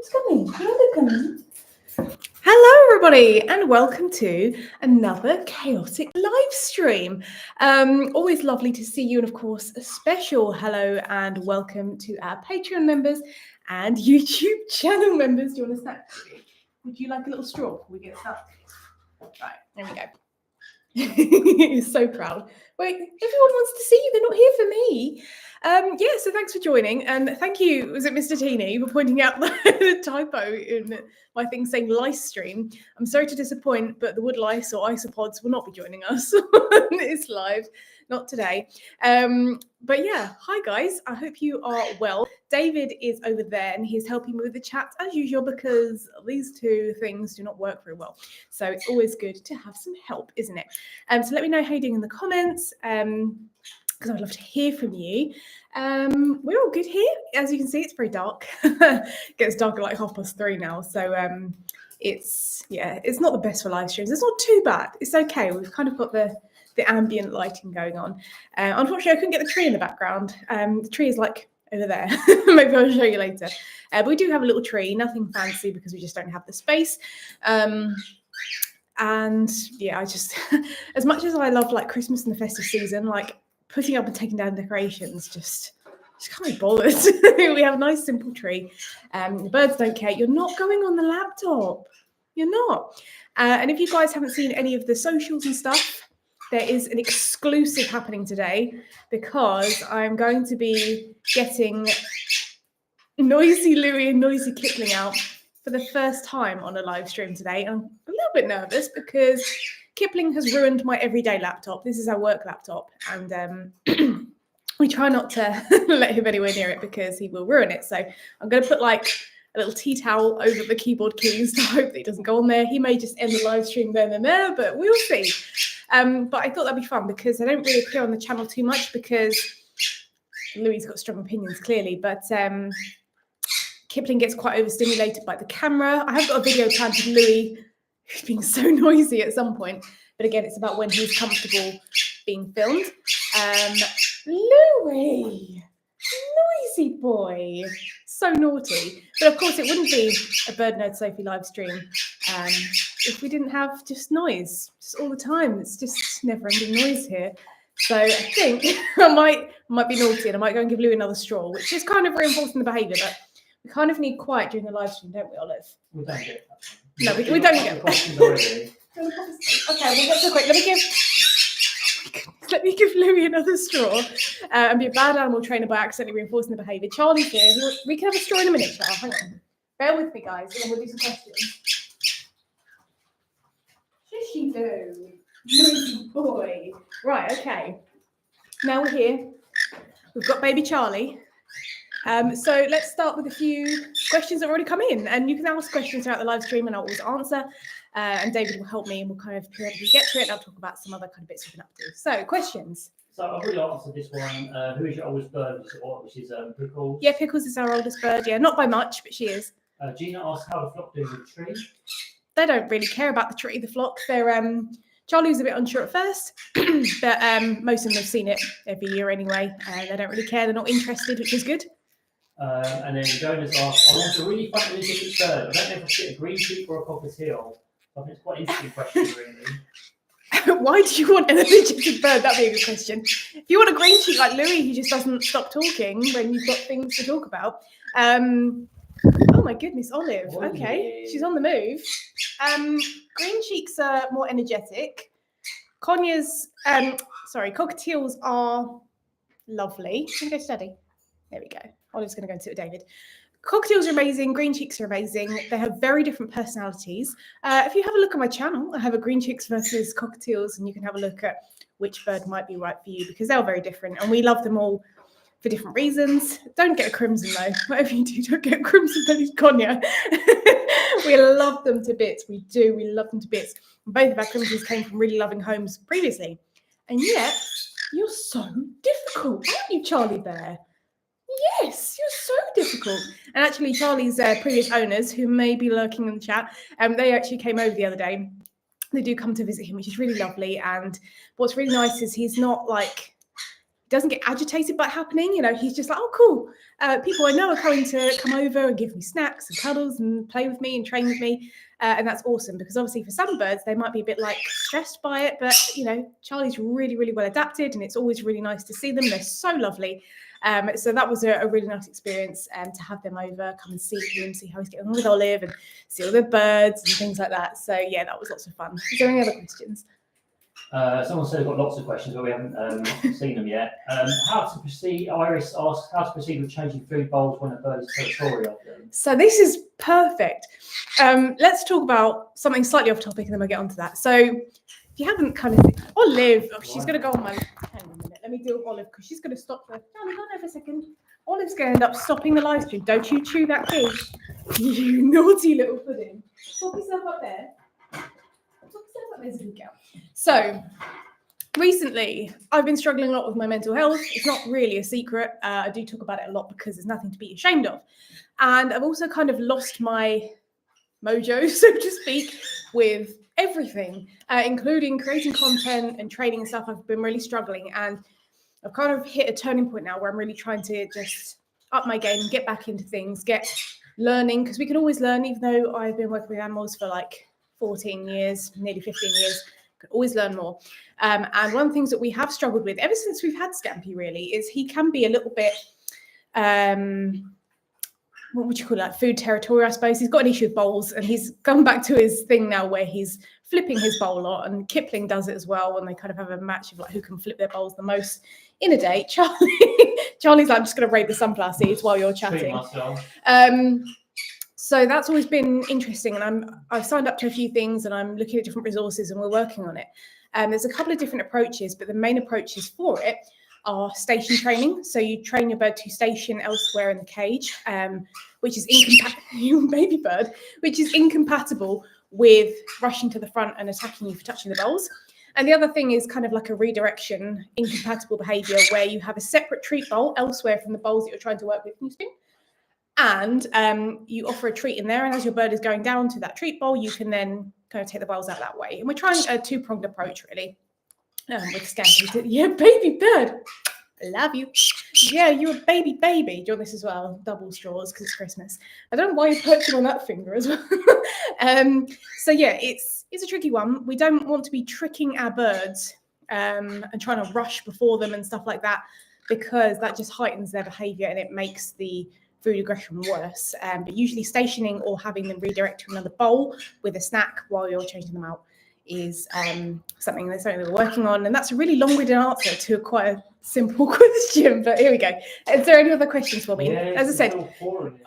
Who's coming? Who's coming? Hello, everybody, and welcome to another chaotic live stream. Always lovely to see you, and of course, a special hello and welcome to our Patreon members and YouTube channel members. Do you want a snack? Would you like a little straw before we get started? Right, there we go. He's so proud. Wait, everyone wants to see you. They're not here for me. Yeah, so thanks for joining. And thank you, was it Mr. Teeny, for pointing out the typo in my thing saying live stream. I'm sorry to disappoint, but the wood lice or isopods will not be joining us on this live. Not today. But yeah, hi guys. I hope you are well. David is over there and he's helping me with the chat as usual because these two things do not work very well. So it's always good to have some help, isn't it? So let me know how you're doing in the comments because I'd love to hear from you. We're all good here. As you can see, it's very dark. It gets dark at like 3:30 now. So it's not the best for live streams. It's not too bad. It's okay. We've kind of got the ambient lighting going on. Unfortunately, I couldn't get the tree in the background. The tree is like over there. Maybe I'll show you later. But we do have a little tree, nothing fancy because we just don't have the space. And yeah, I just, as much as I love like Christmas and the festive season, like putting up and taking down decorations, just can't be bothered. We have a nice simple tree. The birds don't care. You're not going on the laptop. You're not. And if you guys haven't seen any of the socials and stuff, there is an exclusive happening today because I'm going to be getting Noisy Louie and Noisy Kipling out for the first time on a live stream today. I'm a little bit nervous because Kipling has ruined my everyday laptop. This is our work laptop, and we try not to let him anywhere near it because he will ruin it. So I'm going to put like a little tea towel over the keyboard keys to hope that he doesn't go on there. He may just end the live stream then and there, but we'll see. But I thought that'd be fun because I don't really appear on the channel too much because Louie's got strong opinions clearly, but Kipling gets quite overstimulated by the camera. I have got a video planned with Louie who's being so noisy at some point, but again, it's about when he's comfortable being filmed. Louie, noisy boy, so naughty. But of course, it wouldn't be a BirdNerdSophie live stream if we didn't have just noise, just all the time. It's just never-ending noise here. So I think I might be naughty and I might go and give Louie another straw, which is kind of reinforcing the behaviour, but we kind of need quiet during the live stream, don't we, Olive? We don't get that. No, we don't get questions already. Okay, we'll get to quick. Let me give Louie another straw and be a bad animal trainer by accidentally reinforcing the behaviour. Charlie's here. We can have a straw in a minute, Charlie. Hang on. Bear with me, guys, and we'll do some questions. Shishy do. Noisy boy. Right, okay. Now we're here. We've got baby Charlie. So let's start with a few questions that have already come in. And you can ask questions throughout the live stream and I'll always answer. And David will help me and we'll kind of periodically get to it. And I'll talk about some other kind of bits we've been up to. So questions. So I've already answered this one. Who is your oldest bird? Which is Pickles. Yeah, Pickles is our oldest bird. Yeah, not by much, but she is. Gina asks how the flock doing with the tree. They don't really care about the tree, the flock. They're Charlie was a bit unsure at first, but most of them have seen it every year anyway. They don't really care. They're not interested, which is good. And then Jonas asks, I want a really fun energetic bird. I don't know if I should get a green sheep or a cockatiel. I think it's quite an interesting question, really. Why do you want an energetic bird? That'd be a good question. If you want a green sheep like Louie, who just doesn't stop talking when you've got things to talk about. Oh my goodness, Olive. Okay, she's on the move. Green cheeks are more energetic. Cockatiels are lovely. Can you go to Daddy? There we go. Olive's going to go and sit with David. Cockatiels are amazing. Green cheeks are amazing. They have very different personalities. If you have a look at my channel, I have a green cheeks versus cockatiels, and you can have a look at which bird might be right for you because they're very different, and we love them all for different reasons. Don't get a crimson though. Whatever you do, don't get a crimson bellied conure. We love them to bits. We do. We love them to bits. And both of our crimsons came from really loving homes previously, and yet you're so difficult, aren't you, Charlie Bear? Yes, you're so difficult. And actually, Charlie's previous owners, who may be lurking in the chat, they actually came over the other day. They do come to visit him, which is really lovely. And what's really nice is he's not like doesn't get agitated by it happening. You know, he's just like, oh, cool. People I know are coming to come over and give me snacks and cuddles and play with me and train with me. And that's awesome, because obviously for some birds, they might be a bit like stressed by it. But, you know, Charlie's really, really well adapted, and it's always really nice to see them. They're so lovely. So that was a really nice experience to have them over, come and see him, see how he's getting on with Olive, and see all the birds and things like that. So yeah, that was lots of fun. Is there any other questions? Someone said they've got lots of questions, but we haven't seen them yet. How to proceed? Iris asks how to proceed with changing food bowls when a bird is territorial. So this is perfect. Let's talk about something slightly off topic, and then we'll get onto that. So if you haven't kind of Olive, she's going to go on my. Hang on a minute. Let me deal with Olive, because she's going to stop the. Charlie, hold on for a second. Olive's going to end up stopping the live stream. Don't you chew that key, you naughty little pudding. Talk yourself up there. There's a good girl. So recently, I've been struggling a lot with my mental health. It's not really a secret. I do talk about it a lot because there's nothing to be ashamed of. And I've also kind of lost my mojo, so to speak, with everything, including creating content and training and stuff. I've been really struggling, and I've kind of hit a turning point now where I'm really trying to just up my game and get back into things, get learning, because we can always learn, even though I've been working with animals for like 14 years, nearly 15 years, could always learn more. And one of the things that we have struggled with ever since we've had Scampi really is he can be a little bit, what would you call it, like food territorial, I suppose. He's got an issue with bowls, and he's gone back to his thing now where he's flipping his bowl a lot, and Kipling does it as well when they kind of have a match of like who can flip their bowls the most in a day. Charlie's like, I'm just going to raid the sunflower seeds while you're chatting. So that's always been interesting, and I've signed up to a few things, and I'm looking at different resources, and we're working on it. There's a couple of different approaches, but the main approaches for it are station training. So you train your bird to station elsewhere in the cage, which is incompatible, baby bird, which is incompatible with rushing to the front and attacking you for touching the bowls. And the other thing is kind of like a redirection, incompatible behaviour, where you have a separate treat bowl elsewhere from the bowls that you're trying to work with. Can you spin? And you offer a treat in there, and as your bird is going down to that treat bowl, you can then kind of take the bowls out that way. And we're trying a two-pronged approach, really, with Scampi. Yeah, baby bird, I love you. Yeah, you're a baby. Do you want this as well? Double straws, because it's Christmas. I don't know why you're perching on that finger as well. So yeah, it's a tricky one. We don't want to be tricking our birds and trying to rush before them and stuff like that, because that just heightens their behaviour and it makes the food aggression worse. But usually stationing or having them redirect to another bowl with a snack while you're changing them out is something that we're working on. And that's a really long-winded answer to quite a simple question, but here we go. Is there any other questions for me? Yeah, as I said,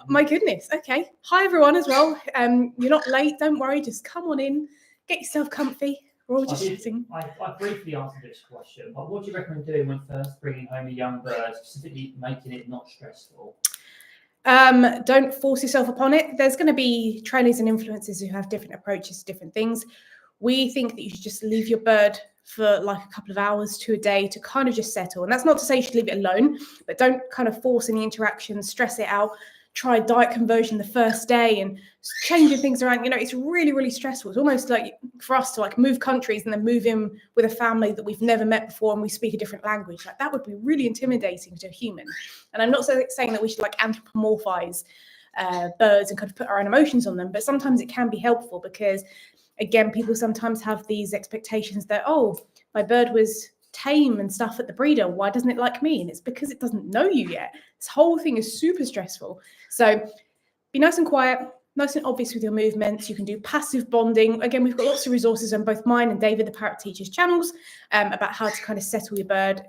my goodness. Okay. Hi, everyone, as well. You're not late. Don't worry. Just come on in. Get yourself comfy. We're all just chatting. I briefly answered this question, but what do you recommend doing when first bringing home a young bird, specifically making it not stressful? Don't force yourself upon it. There's going to be trainers and influencers who have different approaches to different things. We think that you should just leave your bird for like a couple of hours to a day to kind of just settle. And that's not to say you should leave it alone, but don't kind of force any interactions, stress it out. Try diet conversion the first day and changing things around. You know, it's really, really stressful. It's almost like for us to like move countries and then move in with a family that we've never met before and we speak a different language. Like that would be really intimidating to a human. And I'm not saying that we should like anthropomorphize birds and kind of put our own emotions on them, but sometimes it can be helpful because, again, people sometimes have these expectations that, oh, my bird was tame and stuff at the breeder. Why doesn't it like me? And it's because it doesn't know you yet. This whole thing is super stressful. So be nice and quiet, nice and obvious with your movements. You can do passive bonding. Again, we've got lots of resources on both mine and David, the Parrot Teacher's channels, about how to kind of settle your bird,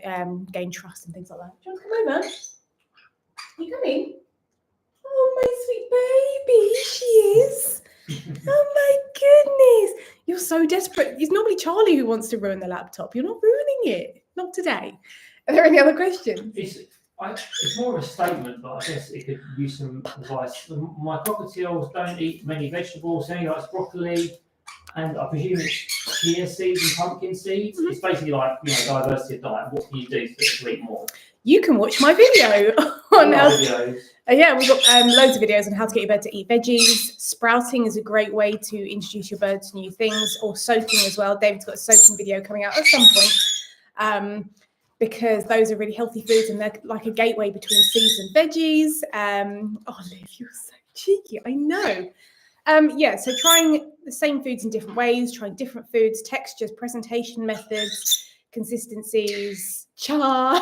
gain trust and things like that. Do you want to come over? Are you coming? Oh, my sweet baby, she is. Oh my goodness. You're so desperate. It's normally Charlie who wants to ruin the laptop. You're not ruining it. Not today. Are there any other questions? It's more of a statement, but I guess it could use some advice. My cockatiels don't eat many vegetables. They only like broccoli, and I presume it's chia seeds and pumpkin seeds. Mm-hmm. It's basically like, diversity of diet. What can you do to eat more? You can watch my video on videos. Yeah, we've got loads of videos on how to get your bird to eat veggies. Sprouting is a great way to introduce your bird to new things, or soaking as well. David's got a soaking video coming out at some point. because those are really healthy foods and they're like a gateway between seeds and veggies. Oh, Liv, you're so cheeky. I know. Yeah, so trying the same foods in different ways, trying different foods, textures, presentation methods, consistencies, char,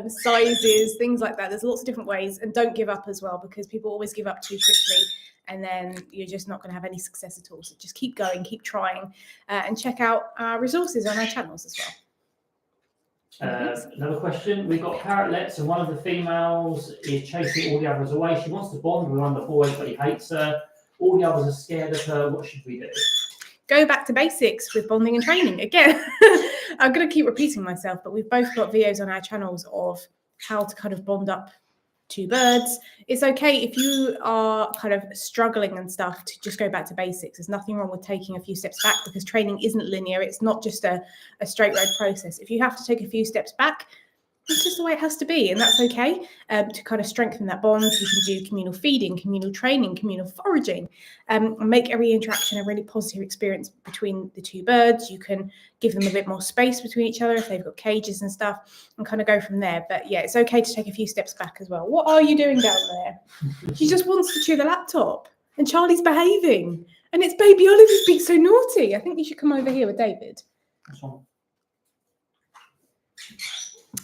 sizes, things like that. There's lots of different ways, and don't give up as well, because people always give up too quickly and then you're just not going to have any success at all. So just keep going, keep trying, and check out our resources on our channels as well. Another question. We've got parrotlets, and one of the females is chasing all the others away. She wants to bond with one of the boys, but he hates her. All the others are scared of her. What should we do? Go back to basics with bonding and training. Again, I'm going to keep repeating myself, but we've both got videos on our channels of how to kind of bond up two birds. It's okay if you are kind of struggling and stuff to just go back to basics. There's nothing wrong with taking a few steps back, because training isn't linear. It's not just a straight road process. If you have to take a few steps back, it's just the way it has to be, and that's okay. To kind of strengthen that bond, you can do communal feeding, communal training, communal foraging, and make every interaction a really positive experience between the two birds. You can give them a bit more space between each other if they've got cages and stuff, and kind of go from there. But yeah, it's okay to take a few steps back as well. What are you doing down there? She just wants to chew the laptop, and Charlie's behaving, and it's baby Olive who's being so naughty. I think you should come over here with David. That's one.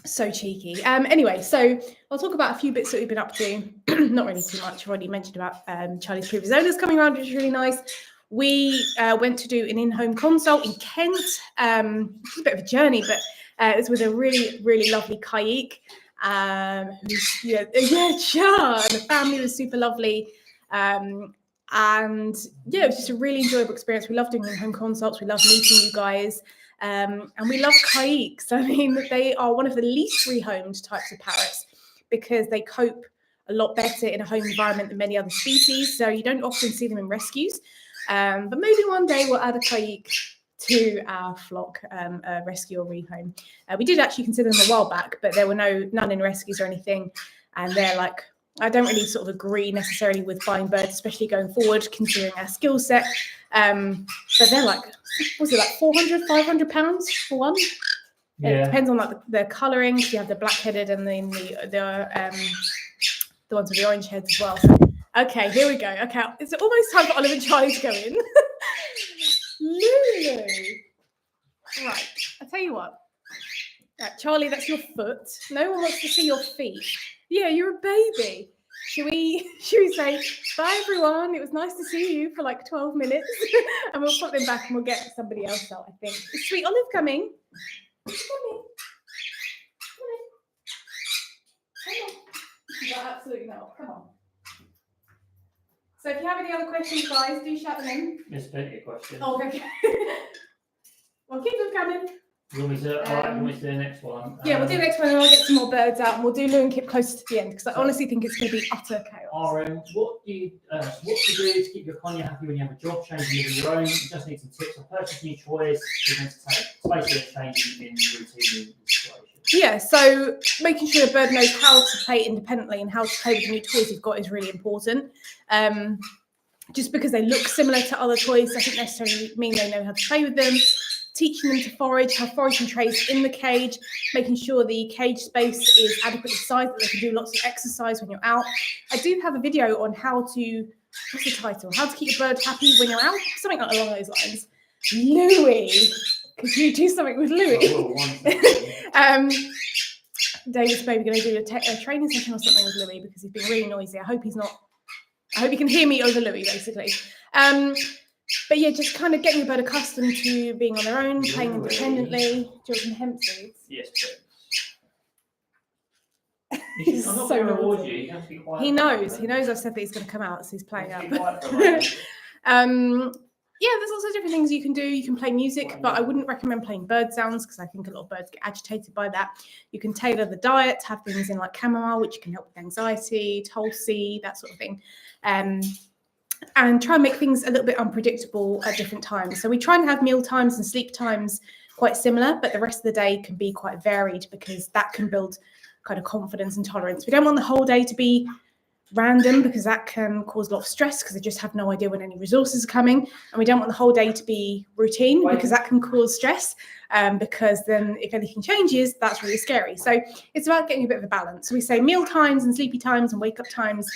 So cheeky. Anyway, so I'll talk about a few bits that we've been up to. Not really too much. I've already mentioned about Charlie's previous owners coming around, which is really nice. We went to do an in-home consult in Kent. It's a bit of a journey, but it was with a really, really lovely Kaik. Who's, yeah, Char. And the family was super lovely. And yeah, it was just a really enjoyable experience. We love doing in-home consults. We love meeting you guys. And we love Kaiks. I mean, they are one of the least rehomed types of parrots, because they cope a lot better in a home environment than many other species. So you don't often see them in rescues. But maybe one day we'll add a Kaik to our flock, rescue or rehome. We did actually consider them a while back, but there were none in rescues or anything. And they're like, I don't really sort of agree necessarily with buying birds, especially going forward, considering our skill set. But they're like, was it like 400, 500 pounds for one? Yeah. It depends on like the colouring. You have the black-headed and then the ones with the orange heads as well. So, okay, here we go. Okay, it's almost time for Olive and Charlie to go in. Lulu. Right, I'll tell you what. Right, Charlie, that's your foot. No one wants to see your feet. Yeah, you're a baby. Should we say, bye everyone, it was nice to see you for like 12 minutes. And we'll put them back and we'll get somebody else out, I think. Is Sweet Olive coming? She's coming. Come on. Absolutely not. Come on. So if you have any other questions, guys, do shout them in. There's plenty of questions. Oh, okay. Well, keep them coming. You want me to, all right, you want me to do the next one? Yeah, we'll do the next one and I'll get some more birds out and we'll do Lou and Kip closer to the end, because I honestly think it's going to be utter chaos. RM, what do you do to keep your conure happy when you have a job change and live on your own? You just need some tips on purchasing new toys, you're going to take space changing in routine situation. Yeah, so making sure the bird knows how to play independently and how to play with the new toys you've got is really important. Just because they look similar to other toys doesn't necessarily mean they know how to play with them. Teaching them to forage, have foraging trays in the cage, making sure the cage space is adequately sized, that they can do lots of exercise when you're out. I do have a video on how to, what's the title? How to keep your bird happy when you're out, something along those lines. Louis, could you do something with Louis? David's maybe going to do a training session or something with Louis, because he's been really noisy. I hope he can hear me over Louis, basically. But yeah, just kind of getting the bird accustomed to being on their own, playing independently. Do you want some hemp seeds? Yes, please. I'm not going to reward you. You have to be quiet. He knows I've said that he's going to come out, so he's playing up. Yeah, there's also different things you can do. You can play music, but I wouldn't recommend playing bird sounds, because I think a lot of birds get agitated by that. You can tailor the diet, have things in like chamomile, which can help with anxiety, tulsi, that sort of thing. And try and make things a little bit unpredictable at different times. So we try and have meal times and sleep times quite similar, but the rest of the day can be quite varied, because that can build kind of confidence and tolerance. We don't want the whole day to be random, because that can cause a lot of stress because they just have no idea when any resources are coming. And we don't want the whole day to be routine because that can cause stress, because then if anything changes, that's really scary. So it's about getting a bit of a balance. So we say meal times and sleepy times and wake up times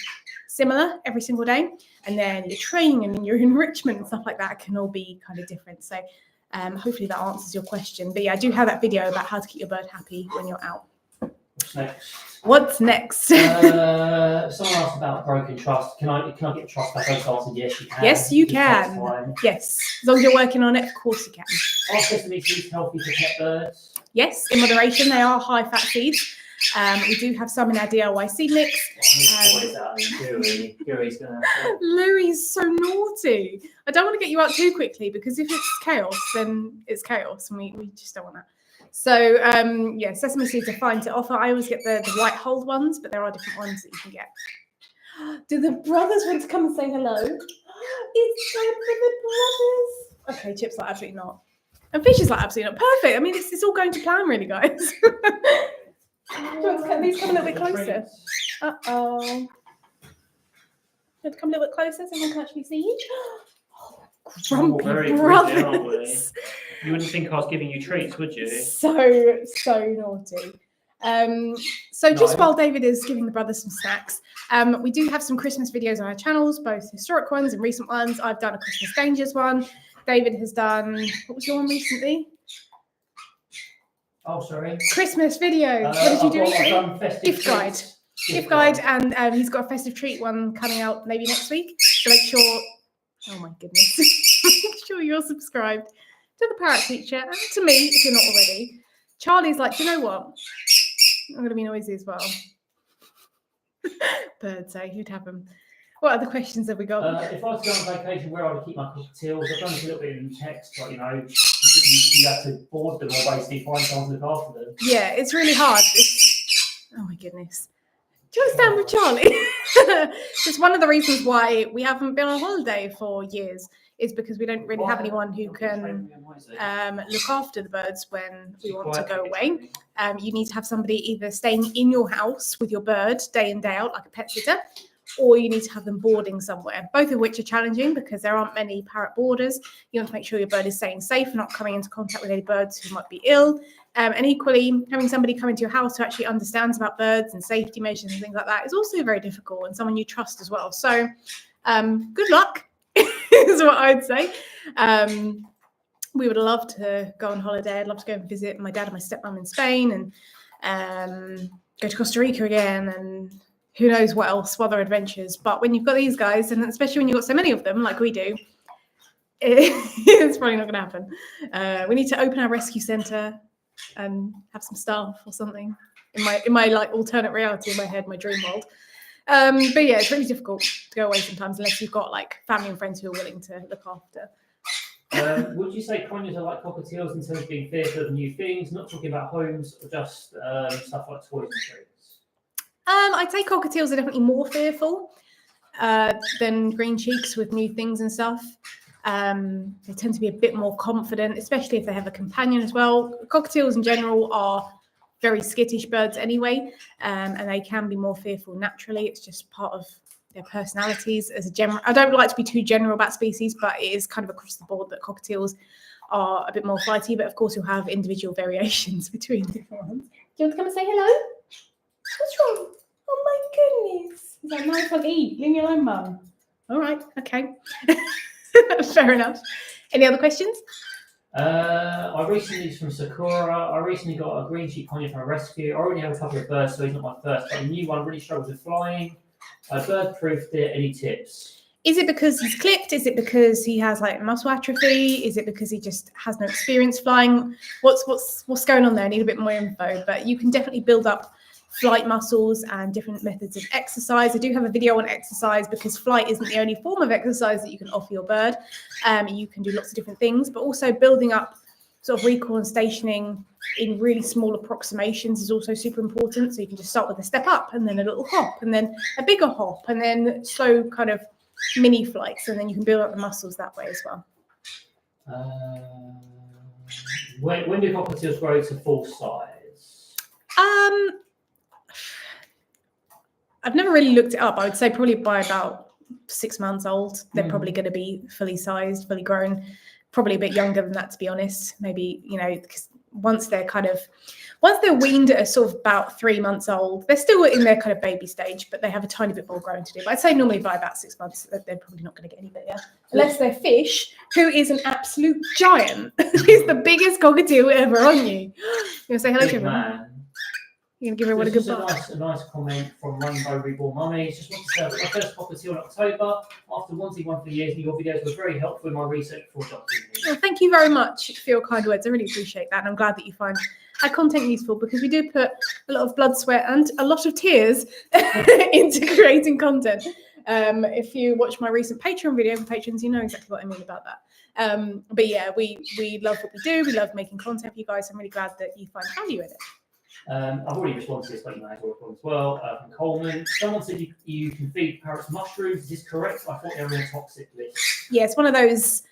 similar every single day. And then your training and your enrichment and stuff like that can all be kind of different. So hopefully that answers your question. But yeah, I do have that video about how to keep your bird happy when you're out. What's next? What's next? Someone asked about broken trust. Can I get trust back? I answered yes, you can. Yes, you can. Yes, as long as you're working on it, of course you can. Are sesame seeds healthy for pet birds? Yes, in moderation. They are high-fat seeds. We do have some in our DIY seed mix. Louie's gonna. Louie's so naughty. I don't want to get you out too quickly because if it's chaos, then it's chaos, and we just don't want that. So yeah, sesame seeds are fine to offer. I always get the white hulled ones, but there are different ones that you can get. Do the brothers want to come and say hello? It's time for the brothers. Okay, Chip's like absolutely not. And Fish is like absolutely not. Perfect. I mean, it's all going to plan really, guys. Do you want to please come a little bit closer? Uh-oh. You want to come a little bit closer so everyone can actually see you? Grumpy brothers. You wouldn't think I was giving you treats, would you? So naughty. So just while David is giving the brothers some snacks, we do have some Christmas videos on our channels, both historic ones and recent ones. I've done a Christmas Dangers one. David has done, what was your one recently? Oh, sorry. Christmas videos. What did you do recently? I've done festive Gift guide. Gift guide, and he's got a festive treat one coming out maybe next week. So make sure, oh my goodness, make sure you're subscribed to the Parrot Teacher and to me if you're not already. Charlie's like, you know what? I'm going to be noisy as well. Birds, who'd have them? What other questions have we got? If I was going on vacation, where I would keep my cockatiels, I've done this a little bit in text, but you have to board them or basically find someone to look after them. Yeah, it's really hard. Oh my goodness. Do you understand with Charlie? It's one of the reasons why we haven't been on holiday for years, is because we don't really have anyone who can look after the birds when we want to go away. You need to have somebody either staying in your house with your bird day in, day out, like a pet sitter, or you need to have them boarding somewhere, both of which are challenging because there aren't many parrot boarders. You want to make sure your bird is staying safe and not coming into contact with any birds who might be ill. And equally, having somebody come into your house who actually understands about birds and safety measures and things like that is also very difficult, and someone you trust as well. So good luck is what I'd say. We would love to go on holiday. I'd love to go and visit my dad and my stepmom in Spain, and go to Costa Rica again, and who knows what else, what other adventures. But when you've got these guys, and especially when you've got so many of them like we do, it's probably not going to happen. We need to open our rescue centre and have some staff or something in my like alternate reality in my head, my dream world. But yeah, it's really difficult to go away sometimes unless you've got like family and friends who are willing to look after. Would you say conures are like cockatiels in terms of being fearful of new things, not talking about homes, or just stuff like toys and treats? I'd say cockatiels are definitely more fearful than green cheeks with new things and stuff. They tend to be a bit more confident, especially if they have a companion as well. Cockatiels in general are very skittish birds anyway, and they can be more fearful naturally. It's just part of their personalities as a general. I don't like to be too general about species, but it is kind of across the board that cockatiels are a bit more flighty, but of course you'll have individual variations between different ones. Do you want to come and say hello? What's wrong? Oh my goodness. He's like, no, I can't eat. Leave me alone, Mum. All right, okay. Fair enough. Any other questions? I recently, from Sakura, I recently got a green cheek conure from a rescue. I already have a couple of birds, so he's not my first, but the new one really struggles with flying. I bird-proofed it. Any tips? Is it because he's clipped? Is it because he has like muscle atrophy? Is it because he just has no experience flying? What's going on there? I need a bit more info, but you can definitely build up flight muscles and different methods of exercise. I do have a video on exercise because flight isn't the only form of exercise that you can offer your bird. You can do lots of different things, but also building up sort of recall and stationing in really small approximations is also super important. So you can just start with a step up and then a little hop and then a bigger hop and then slow kind of mini flights, and then you can build up the muscles that way as well. When do cockatiels grow to full size? I've never really looked it up. I would say probably by about 6 months old, they're probably going to be fully sized, fully grown. Probably a bit younger than that, to be honest. Maybe, because once they're weaned at a sort of about 3 months old, they're still in their kind of baby stage, but they have a tiny bit more growing to do. But I'd say normally by about 6 months, they're probably not going to get any bigger. Unless they're fish, who is an absolute giant. He's the biggest cockatiel ever, aren't you? You want to say hello to everyone? You're going to give everyone a good a nice comment from Rainbow Reborn Mummy. Just want to say I got my first cockatiel in October. After wanting one for years, and your videos were very helpful in my research for adopting me. Well, thank you very much for your kind words. I really appreciate that. And I'm glad that you find our content useful, because we do put a lot of blood, sweat, and a lot of tears into creating content. If you watch my recent Patreon video for patrons, you know exactly what I mean about that. But yeah, we love what we do. We love making content for you guys. I'm really glad that you find value in it. I've already responded to this, but you may as well as well. From Coleman, someone said you can feed parrots mushrooms. Is this correct? I thought they were on a toxic list. Yeah, it's one of those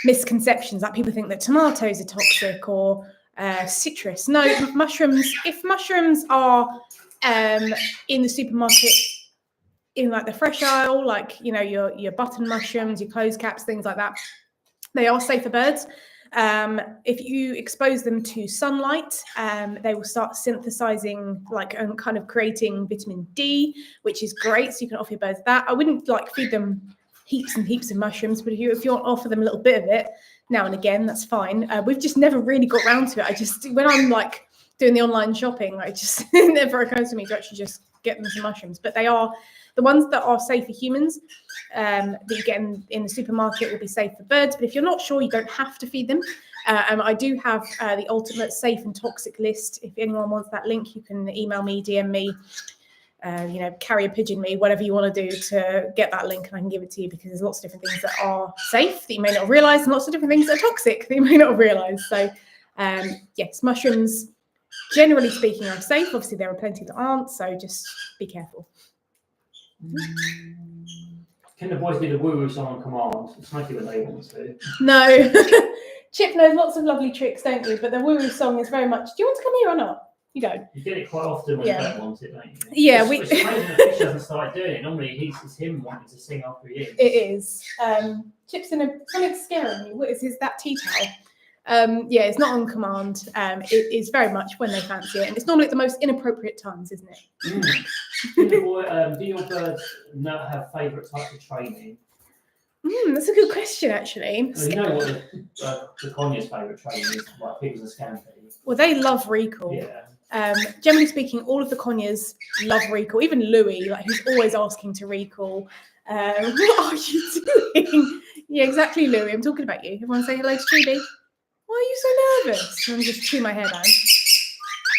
misconceptions that people think that tomatoes are toxic or citrus. No, mushrooms. If mushrooms are in the supermarket, in like the fresh aisle, like your button mushrooms, your closed caps, things like that, they are safe for birds. If you expose them to sunlight, they will start synthesizing, and kind of creating vitamin D, which is great. So you can offer your birds that. I wouldn't feed them heaps and heaps of mushrooms, but if you want to offer them a little bit of it now and again, that's fine. We've just never really got around to it. When I'm doing the online shopping, it never occurs to me to actually just get them some mushrooms. But they are the ones that are safe for humans. That you get in the supermarket will be safe for birds, but if you're not sure, you don't have to feed them. I do have the ultimate safe and toxic list. If anyone wants that link, you can email me, DM me, carrier pigeon me, whatever you want to do to get that link, and I can give it to you, because there's lots of different things that are safe that you may not realize, and lots of different things that are toxic that you may not realize. So yes, mushrooms, generally speaking, are safe. Obviously, there are plenty that aren't, so just be careful. Can the boys do the woo-woo song on command? It's mostly when they want to. No. Chip knows lots of lovely tricks, don't you? But the woo-woo song is very much, do you want to come here or not? You don't. You get it quite often when you don't want it, don't you? Yeah. It's amazing the fish hasn't started doing it. Normally it's him wanting to sing after he is. It is. Chip's something's scaring me. What is that tea towel? Yeah, it's not on command. It is very much when they fancy it, and it's normally at the most inappropriate times, isn't it? Do your birds have favourite types of training? That's a good question, actually. Well, you know what the conures' favourite training is, like Pickles and Scampi. Well, they love recall. Yeah. Generally speaking, all of the conures love recall. Even Louis, who's always asking to recall. What are you doing? Yeah, exactly, Louis. I'm talking about you. Everyone say hello to Judy. Why are you so nervous? Let me just chew my hair down.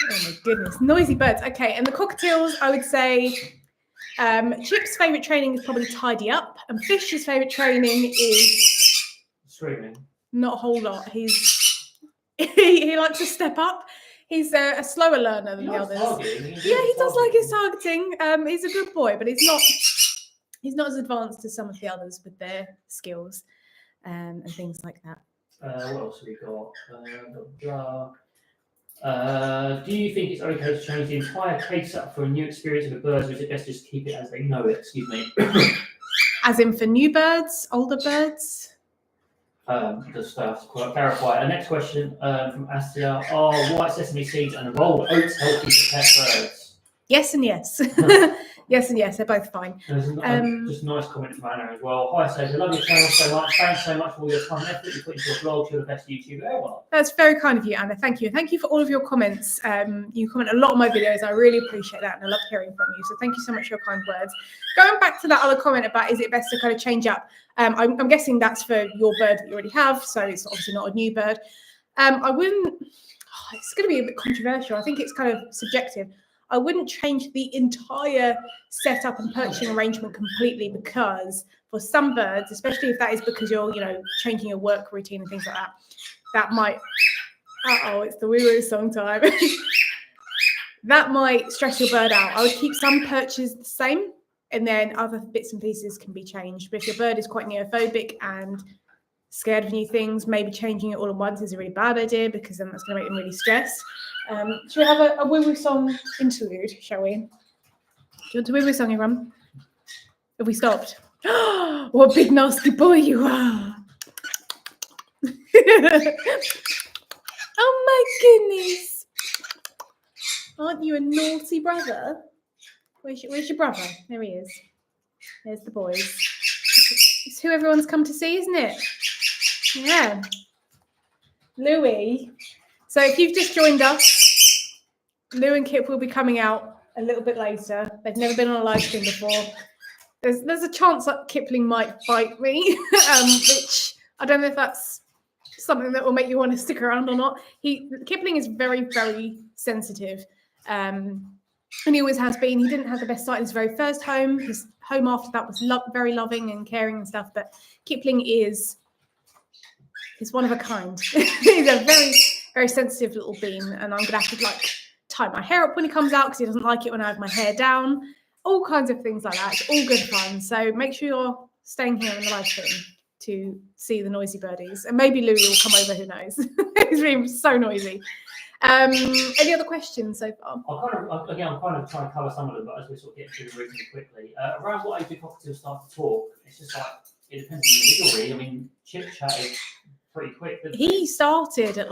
Oh my goodness, noisy birds. Okay, and the cockatiels, I would say Chip's favourite training is probably tidy up, and Fish's favourite training is screaming. Not a whole lot. He likes to step up. He's a slower learner than the others. Yeah, he does like his targeting. He's a good boy, but he's not as advanced as some of the others with their skills and things like that. What else have we got? Do you think it's okay to change the entire case up for a new experience with birds, or is it best just keep it as they know it? Excuse me. As in for new birds, older birds? Just to clarify. Next question from Astia. Are white sesame seeds and rolled oats healthy for pet birds? Yes and yes. Yes and yes, they're both fine. There's just a nice comment from Anna as well. Hi, Sage. I love your channel so much. Thanks so much for all your time and effort you put into your blog. You're the best YouTuber ever. That's very kind of you, Anna. Thank you. Thank you for all of your comments. You comment a lot on my videos. I really appreciate that, and I love hearing from you. So thank you so much for your kind words. Going back to that other comment about is it best to kind of change up? I'm guessing that's for your bird that you already have, so it's obviously not a new bird. I wouldn't. It's going to be a bit controversial. I think it's kind of subjective. I wouldn't change the entire setup and perching arrangement completely, because for some birds, especially if that is because you're, changing your work routine and things like that, that might, it's the woo-woo song time. That might stress your bird out. I would keep some perches the same, and then other bits and pieces can be changed. But if your bird is quite neophobic and scared of new things, maybe changing it all at once is a really bad idea, because then that's going to make them really stressed. Should we have a woo-woo song interlude, shall we? you want to win with song, everyone? Have we stopped? What a big nasty boy you are! Oh my goodness! Aren't you a naughty brother? Where's your brother? There he is. There's the boys. It's who everyone's come to see, isn't it? Yeah. Louis. So if you've just joined us, Lou and Kip will be coming out a little bit later. They've never been on a live stream before. There's a chance that Kipling might bite me, which I don't know if that's something that will make you want to stick around or not. Kipling is very, very sensitive. And he always has been. He didn't have the best start in his very first home. His home after that was very loving and caring and stuff. But Kipling is one of a kind. He's a very, very sensitive little bean. And I'm going to have to tie my hair up when he comes out because he doesn't like it when I have my hair down. All kinds of things like that. It's all good fun. So make sure you're staying here in the live stream to see the noisy birdies. And maybe Louis will come over, who knows. He's being so noisy. Any other questions so far? I'm kind of trying to cover some of them, but as we sort of get through the reasons quickly. Around what age do cockatiels start to talk? It's just it depends on the individual, really. I mean, chit-chat is pretty quick. He started at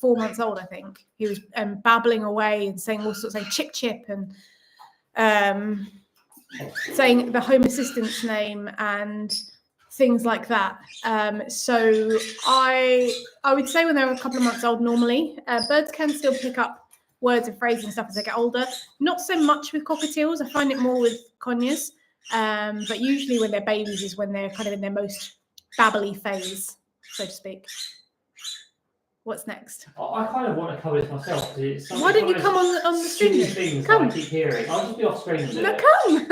4 months old, I think. He was babbling away and saying all sorts of chip chip and saying the home assistant's name and things like that. So I would say when they're a couple of months old, normally birds can still pick up words and phrases and stuff as they get older. Not so much with cockatiels. I find it more with conures. But usually when they're babies is when they're kind of in their most babbly phase, so to speak. What's next? I kind of want to cover this myself. Why don't you come on the stream? Come. I keep hearing. I'll just be off screen with it. No, come.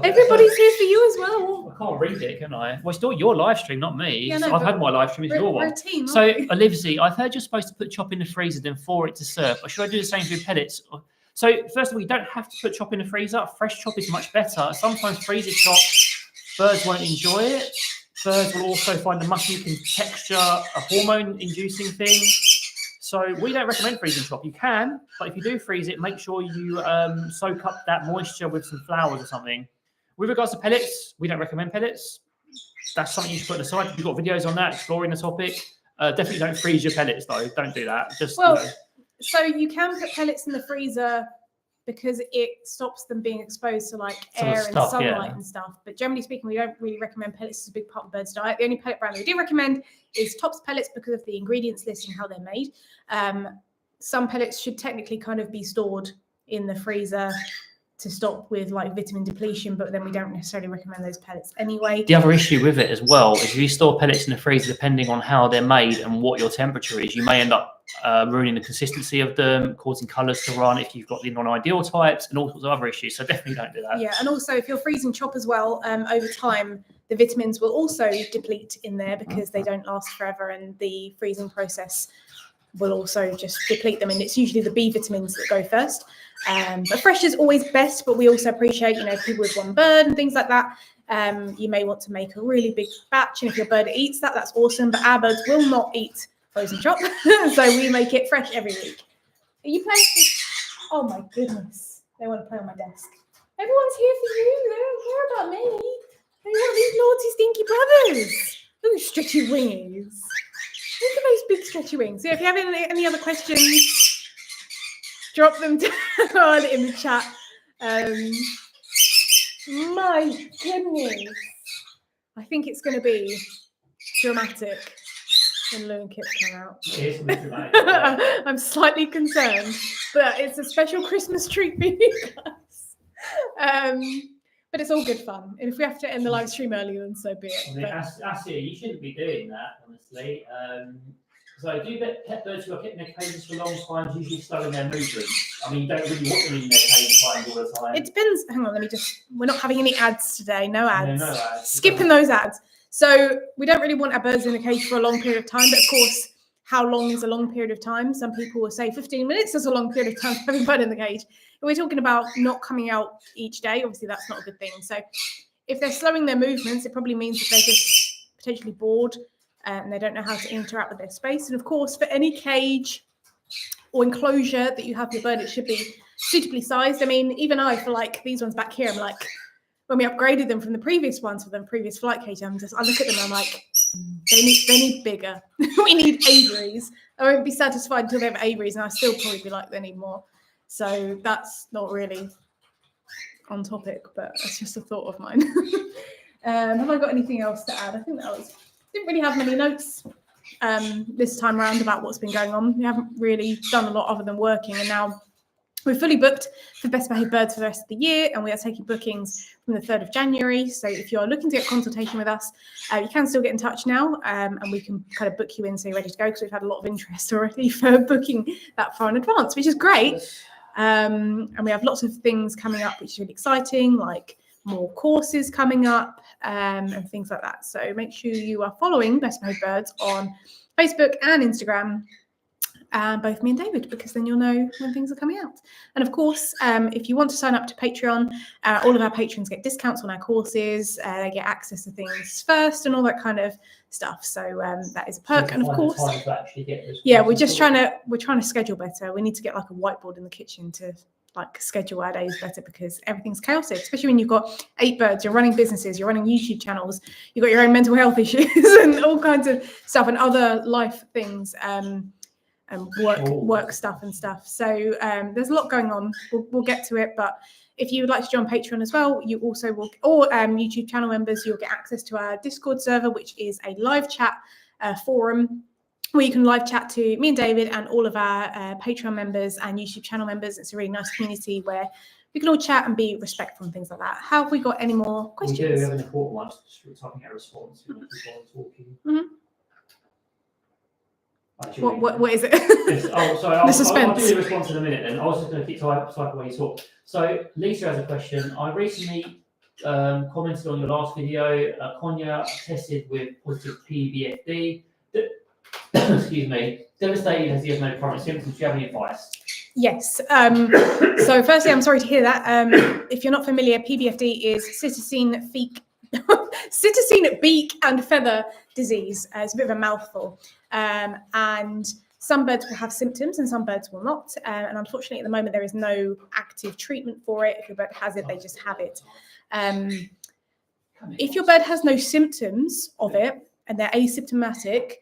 Everybody's here for you as well. I can't read it, can I? Well, it's not your live stream, not me. Yeah, no, I've had my live stream, it's your one. Team, so, Olivia, I've heard you're supposed to put chop in the freezer, then thaw it to serve. Or should I do the same with pellets? So, first of all, you don't have to put chop in the freezer. Fresh chop is much better. Sometimes freezer chop, birds won't enjoy it. Birds will also find the mushy texture a hormone-inducing thing. So we don't recommend freezing chop. You can, but if you do freeze it, make sure you soak up that moisture with some flowers or something. With regards to pellets, we don't recommend pellets. That's something you should put aside. If you've got videos on that, exploring the topic. Definitely don't freeze your pellets, though. Don't do that. So you can put pellets in the freezer because it stops them being exposed to air and sunlight and stuff. But generally speaking, we don't really recommend pellets as a big part of birds' diet. The only pellet brand we do recommend is Tops pellets because of the ingredients list and how they're made. Some pellets should technically kind of be stored in the freezer to stop with vitamin depletion, but then we don't necessarily recommend those pellets anyway. The other issue with it as well is if you store pellets in the freezer, depending on how they're made and what your temperature is, you may end up ruining the consistency of them, causing colours to run if you've got the non-ideal types and all sorts of other issues. So definitely don't do that. Yeah, and also if you're freezing chop as well, over time, the vitamins will also deplete in there because they don't last forever, and the freezing process will also just deplete them. And it's usually the B vitamins that go first. But fresh is always best, but we also appreciate, people with one bird and things like that. You may want to make a really big batch, and if your bird eats that, that's awesome. But our birds will not eat frozen chop, so we make it fresh every week. Are you playing? Oh my goodness, they want to play on my desk. Everyone's here for you. They don't care about me. They want these naughty, stinky brothers. Look at stretchy wingies. Look at those big stretchy wings. So if you have any other questions, drop them down in the chat. My goodness. I think it's going to be dramatic when Lou and Kip come out. It is dramatic. I'm slightly concerned, but it's a special Christmas treat for you guys. But it's all good fun. And if we have to end the live stream earlier, then so be it. Asya, you shouldn't be doing that, honestly. So I do bet pet birds who are kept in their cages for long times usually slowing their movements. I mean, you don't really want them in their cage all the time. It depends. Hang on, we're not having any ads today. No ads. No ads. Skipping those ads. So we don't really want our birds in the cage for a long period of time. But of course, how long is a long period of time? Some people will say 15 minutes is a long period of time to have a bird in the cage. We're talking about not coming out each day. Obviously, that's not a good thing. So if they're slowing their movements, it probably means that they're just potentially bored and they don't know how to interact with their space. And of course, for any cage or enclosure that you have your bird, it should be suitably sized. I mean, even I, for like these ones back here, I'm like, when we upgraded them from the previous ones for the previous flight cage, I look at them and I'm like, they need bigger. We need aviaries. I won't be satisfied until they have aviaries, and I still probably be like, they need more. So that's not really on topic, but that's just a thought of mine. Have I got anything else to add? I think didn't really have many notes this time around about what's been going on. We haven't really done a lot other than working, and now we're fully booked for Best Behaved Birds for the rest of the year, and we are taking bookings from the 3rd of January. So if you're looking to get consultation with us, you can still get in touch now, and we can kind of book you in so you're ready to go, because we've had a lot of interest already for booking that far in advance, which is great. And we have lots of things coming up, which is really exciting, like more courses coming up and things like that. So make sure you are following Best Behaved Birds on Facebook and Instagram, both me and David, because then you'll know when things are coming out. And of course, if you want to sign up to Patreon, all of our patrons get discounts on our courses. They get access to things first and all that kind of stuff. So that is a perk. And of course, we're trying to schedule better. We need to get like a whiteboard in the kitchen to like schedule our days better, because everything's chaotic, especially when you've got 8 birds, you're running businesses, you're running YouTube channels, you've got your own mental health issues and all kinds of stuff and other life things. And work stuff and stuff. So there's a lot going on. We'll get to it, but if you would like to join Patreon as well, you also will, or YouTube channel members, you'll get access to our Discord server, which is a live chat forum where you can live chat to me and David and all of our Patreon members and YouTube channel members. It's a really nice community where we can all chat and be respectful and things like that. Have we got any more questions? We do. We have an important one. Just typing out a response. We want to keep on talking. Mm-hmm. What is it? Sorry. I'll do the response in a minute then. I was just going to keep typing while you talk. So Lisa has a question. I recently commented on your last video. Conure tested with positive PBFD. Excuse me. Devastated as he has no current symptoms. Do you have any advice? Yes. So firstly, I'm sorry to hear that. If you're not familiar, PBFD is cytosine beak and feather disease. It's a bit of a mouthful. And some birds will have symptoms and some birds will not. And unfortunately, at the moment, there is no active treatment for it. If your bird has it, they just have it. If your bird has no symptoms of it and they're asymptomatic,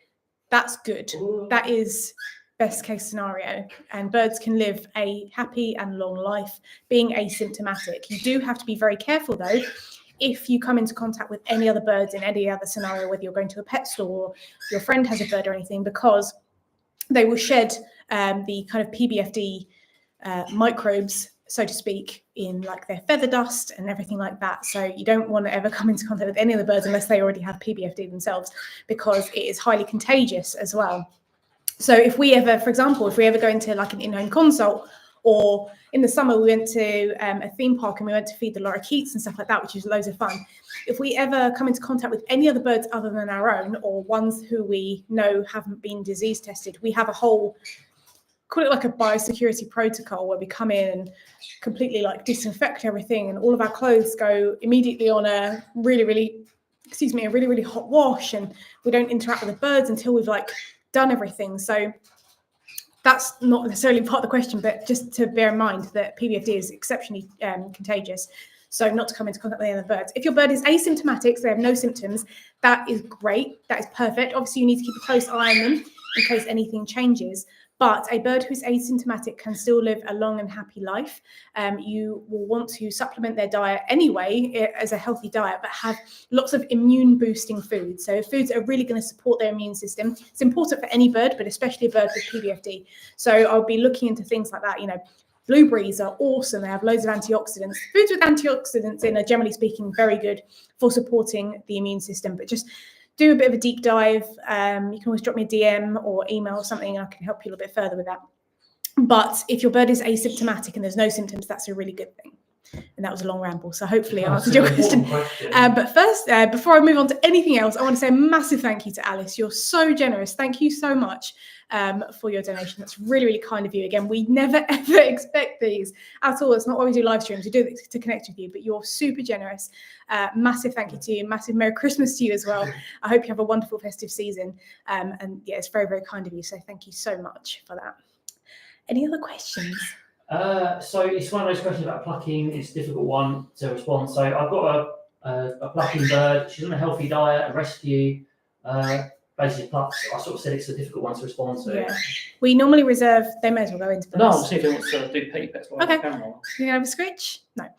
that's good. That is best case scenario. And birds can live a happy and long life being asymptomatic. You do have to be very careful, though, if you come into contact with any other birds in any other scenario, whether you're going to a pet store, your friend has a bird or anything, because they will shed the kind of PBFD microbes, so to speak, in like their feather dust and everything like that. So you don't want to ever come into contact with any of the birds unless they already have PBFD themselves, because it is highly contagious as well. So if we ever go into like an in-home consult, or in the summer we went to a theme park and we went to feed the lorikeets and stuff like that, which is loads of fun. If we ever come into contact with any other birds other than our own, or ones who we know haven't been disease tested, we have a whole, call it like a biosecurity protocol, where we come in and completely like disinfect everything, and all of our clothes go immediately on a really hot wash, and we don't interact with the birds until we've like done everything. So that's not necessarily part of the question, but just to bear in mind that PBFD is exceptionally contagious. So not to come into contact with any other birds. If your bird is asymptomatic, so they have no symptoms, that is great. That is perfect. Obviously, you need to keep a close eye on them in case anything changes. But a bird who's asymptomatic can still live a long and happy life. You will want to supplement their diet anyway as a healthy diet, but have lots of immune boosting foods. So foods that are really going to support their immune system. It's important for any bird, but especially a bird with PBFD. So I'll be looking into things like that. You know, blueberries are awesome. They have loads of antioxidants. Foods with antioxidants in are, generally speaking, very good for supporting the immune system, but just do a bit of a deep dive. You can always drop me a DM or email or something, and I can help you a little bit further with that. But if your bird is asymptomatic and there's no symptoms, that's a really good thing. And that was a long ramble, so hopefully I answered your question. But first, before I move on to anything else, I want to say a massive thank you to Alice. You're so generous. Thank you so much for your donation. That's really, really kind of you. Again, we never, ever expect these at all. It's not why we do live streams. We do it to connect with you, but you're super generous. Massive thank you to you. Massive Merry Christmas to you as well. I hope you have a wonderful festive season. And yeah, it's very, very kind of you. So thank you so much for that. Any other questions? So it's one of those questions about plucking. It's a difficult one to respond. So I've got a plucking bird. She's on a healthy diet, a rescue. Basically plucks. I sort of said it's a difficult one to respond to. Yeah. We normally reserve, they may as well go into No, birds. I'll see if they want to do petty pets while Okay. on camera. You gonna have a screech? No.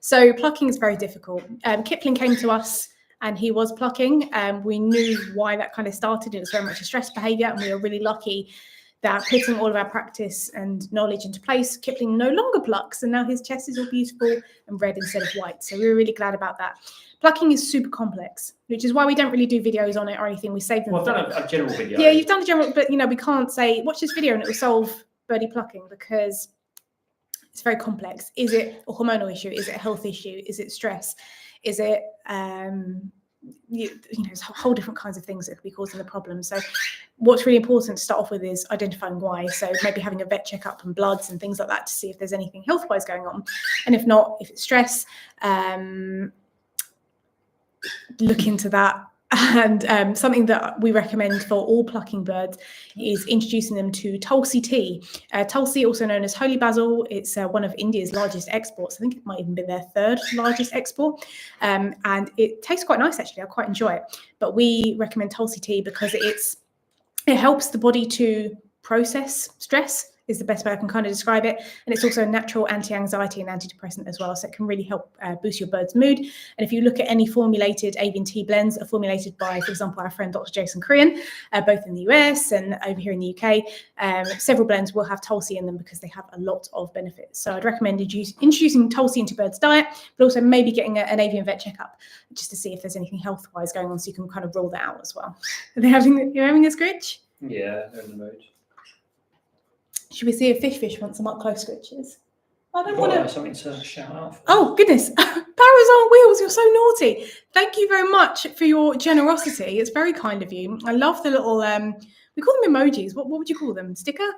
So plucking is very difficult. Kipling came to us and he was plucking. We knew why that kind of started. It was very much a stress behaviour, and we were really lucky that putting all of our practice and knowledge into place, Kipling no longer plucks, and now his chest is all beautiful and red instead of white. So we were really glad about that. Plucking is super complex, which is why we don't really do videos on it or anything. We save them. Well, I've done a general video. Yeah, you've done a general, but we can't say watch this video and it will solve birdie plucking, because it's very complex. Is it a hormonal issue? Is it a health issue? Is it stress? Is it there's whole different kinds of things that could be causing the problem. So what's really important to start off with is identifying why. So maybe having a vet checkup and bloods and things like that to see if there's anything health-wise going on. And if not, if it's stress, look into that. And something that we recommend for all plucking birds is introducing them to Tulsi tea. Tulsi, also known as holy basil, it's one of India's largest exports. I think it might even be their third largest export. And it tastes quite nice, actually. I quite enjoy it. But we recommend Tulsi tea because it helps the body to process stress, is the best way I can kind of describe it. And it's also a natural anti-anxiety and antidepressant as well. So it can really help boost your bird's mood. And if you look at any formulated avian tea blends are formulated by, for example, our friend Dr. Jason Crean, both in the US and over here in the UK, several blends will have Tulsi in them because they have a lot of benefits. So I'd recommend introducing Tulsi into birds' diet, but also maybe getting an avian vet checkup just to see if there's anything health-wise going on, so you can kind of rule that out as well. You're having a scritch? Yeah, they're in the mood. Should we see if Fish wants some up close scritches? I don't want to. Something to shout out for. Oh goodness, Parrots on wheels! You're so naughty. Thank you very much for your generosity. It's very kind of you. I love the little we call them emojis. What would you call them? Sticker.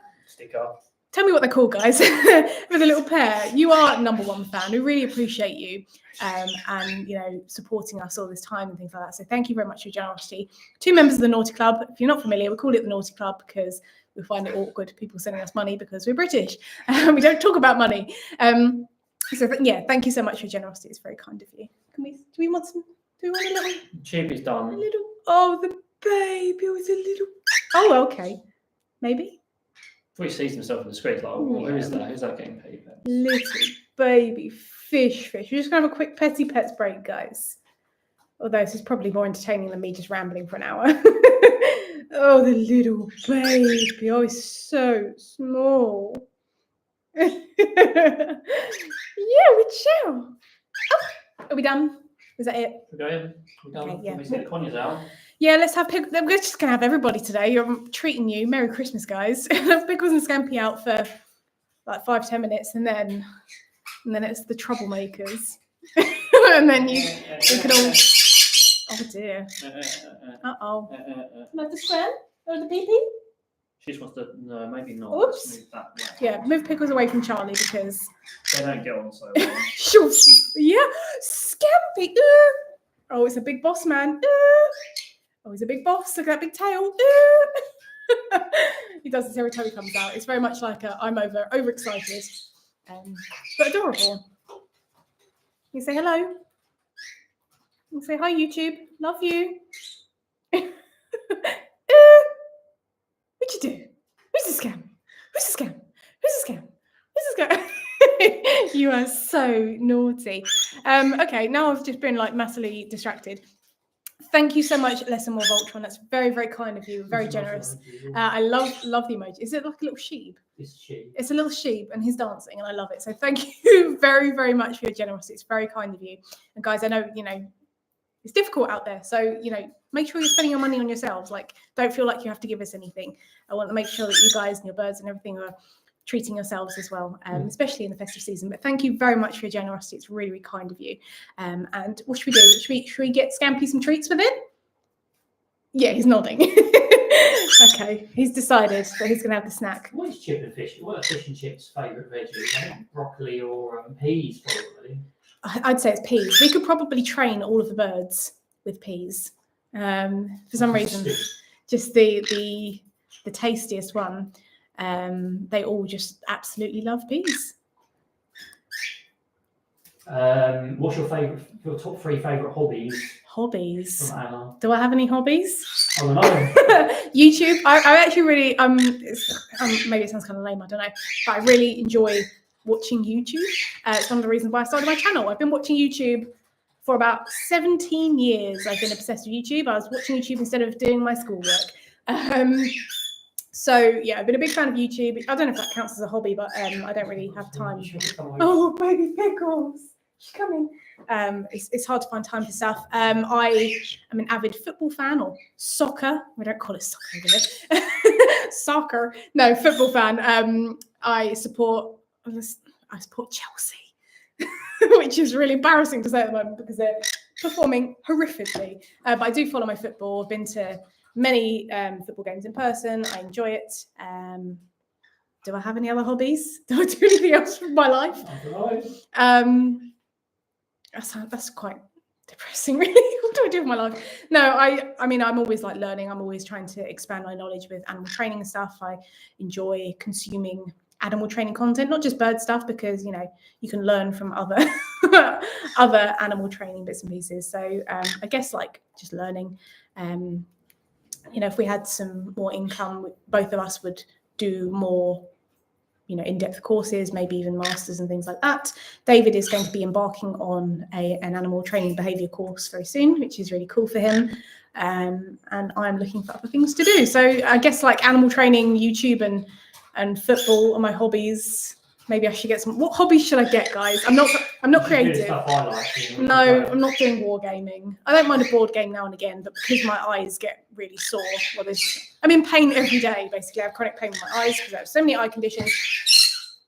Tell me what they're called, guys. For the little pair, you are #1 fan. We really appreciate you and supporting us all this time and things like that. So thank you very much for your generosity. 2 members of the Naughty Club. If you're not familiar, we call it the Naughty Club because we find it awkward, people sending us money because we're British. We don't talk about money. Thank you so much for your generosity. It's very kind of you. Do we want a little? Chip is done. A little. Oh, the baby was a little. Oh, okay. Maybe. Before he sees himself in the screen, like, who is that? Who's that getting paid? Little baby fish. We're just going to have a quick petty pets break, guys. Although this is probably more entertaining than me just rambling for an hour. Oh, the little baby. Oh, he's so small. Yeah, we chill. Oh, are we done? Is that it? We're going. We're done. Okay, yeah. Can we see the conyers out? Yeah, let's have Pickles. We're just going to have everybody today. I'm treating you. Merry Christmas, guys. Have Pickles and Scampi out for like 5-10 minutes, and then it's the troublemakers. And then you can all. Oh dear. Uh-oh. Like the square? Or the pee-pee? She just wants to, no, maybe not. Oops. Move that way. Yeah, move Pickles away from Charlie because... They don't get on so well. Sure. Yeah, Scampi. Oh, it's a big boss, man. Oh, he's a big boss. Look at that big tail. He does this every time he comes out. It's very much like I'm overexcited. But adorable. You say hello. You say hi, YouTube. Love you. What'd you do? Who's the scam? Who's the scam? Who's the scam? Who's the scam? You are so naughty. Okay, now I've just been like massively distracted. Thank you so much, Less and More Voltron. That's very, very kind of you. Very generous. I love the emoji. Is it like a little sheep? It's a little sheep, and he's dancing, and I love it. So thank you very, very much for your generosity. It's very kind of you. And guys, I know it's difficult out there. So make sure you're spending your money on yourselves. Like, don't feel like you have to give us anything. I want to make sure that you guys and your birds and everything are treating yourselves as well, especially in the festive season. But thank you very much for your generosity. It's really, really kind of you. And what should we do? Should we get Scampi some treats for then? Yeah, he's nodding. Okay, he's decided that he's going to have the snack. What is Chip and Fish? What are Fish and Chip's favourite veggies? Broccoli or peas, probably. I'd say it's peas. We could probably train all of the birds with peas. For some reason, just the tastiest one. They all just absolutely love bees. What's your top 3 favourite hobbies? Hobbies. From Anna. Do I have any hobbies? I don't know. YouTube. I actually really maybe it sounds kind of lame, I don't know, but I really enjoy watching YouTube. It's one of the reasons why I started my channel. I've been watching YouTube for about 17 years. I've been obsessed with YouTube. I was watching YouTube instead of doing my schoolwork. So yeah, I've been a big fan of YouTube. I don't know if that counts as a hobby, but I don't really have time. Oh, baby Pickles, she's coming. It's hard to find time for stuff. I am an avid football fan, or soccer. We don't call it soccer, do we? Soccer. No, football fan. I support Chelsea, which is really embarrassing to say at the moment because they're performing horrifically. But I do follow my football. I've been to many football games in person. I enjoy it. Do I have any other hobbies? Do I do anything else with my life? That's quite depressing, really. What do I do with my life? No, I mean, I'm always like learning. I'm always trying to expand my knowledge with animal training and stuff. I enjoy consuming animal training content, not just bird stuff, because you can learn from other other animal training bits and pieces. So I guess like just learning. If we had some more income, both of us would do more, in-depth courses, maybe even masters and things like that. David is going to be embarking on an animal training behaviour course very soon, which is really cool for him. And I'm looking for other things to do. So I guess like animal training, YouTube and football are my hobbies. Maybe I should get some. What hobbies should I get, guys? I'm not creative. Stuff I like, no, I'm not doing wargaming. I don't mind a board game now and again, but because my eyes get really sore, I'm in pain every day. Basically, I have chronic pain with my eyes because I have so many eye conditions.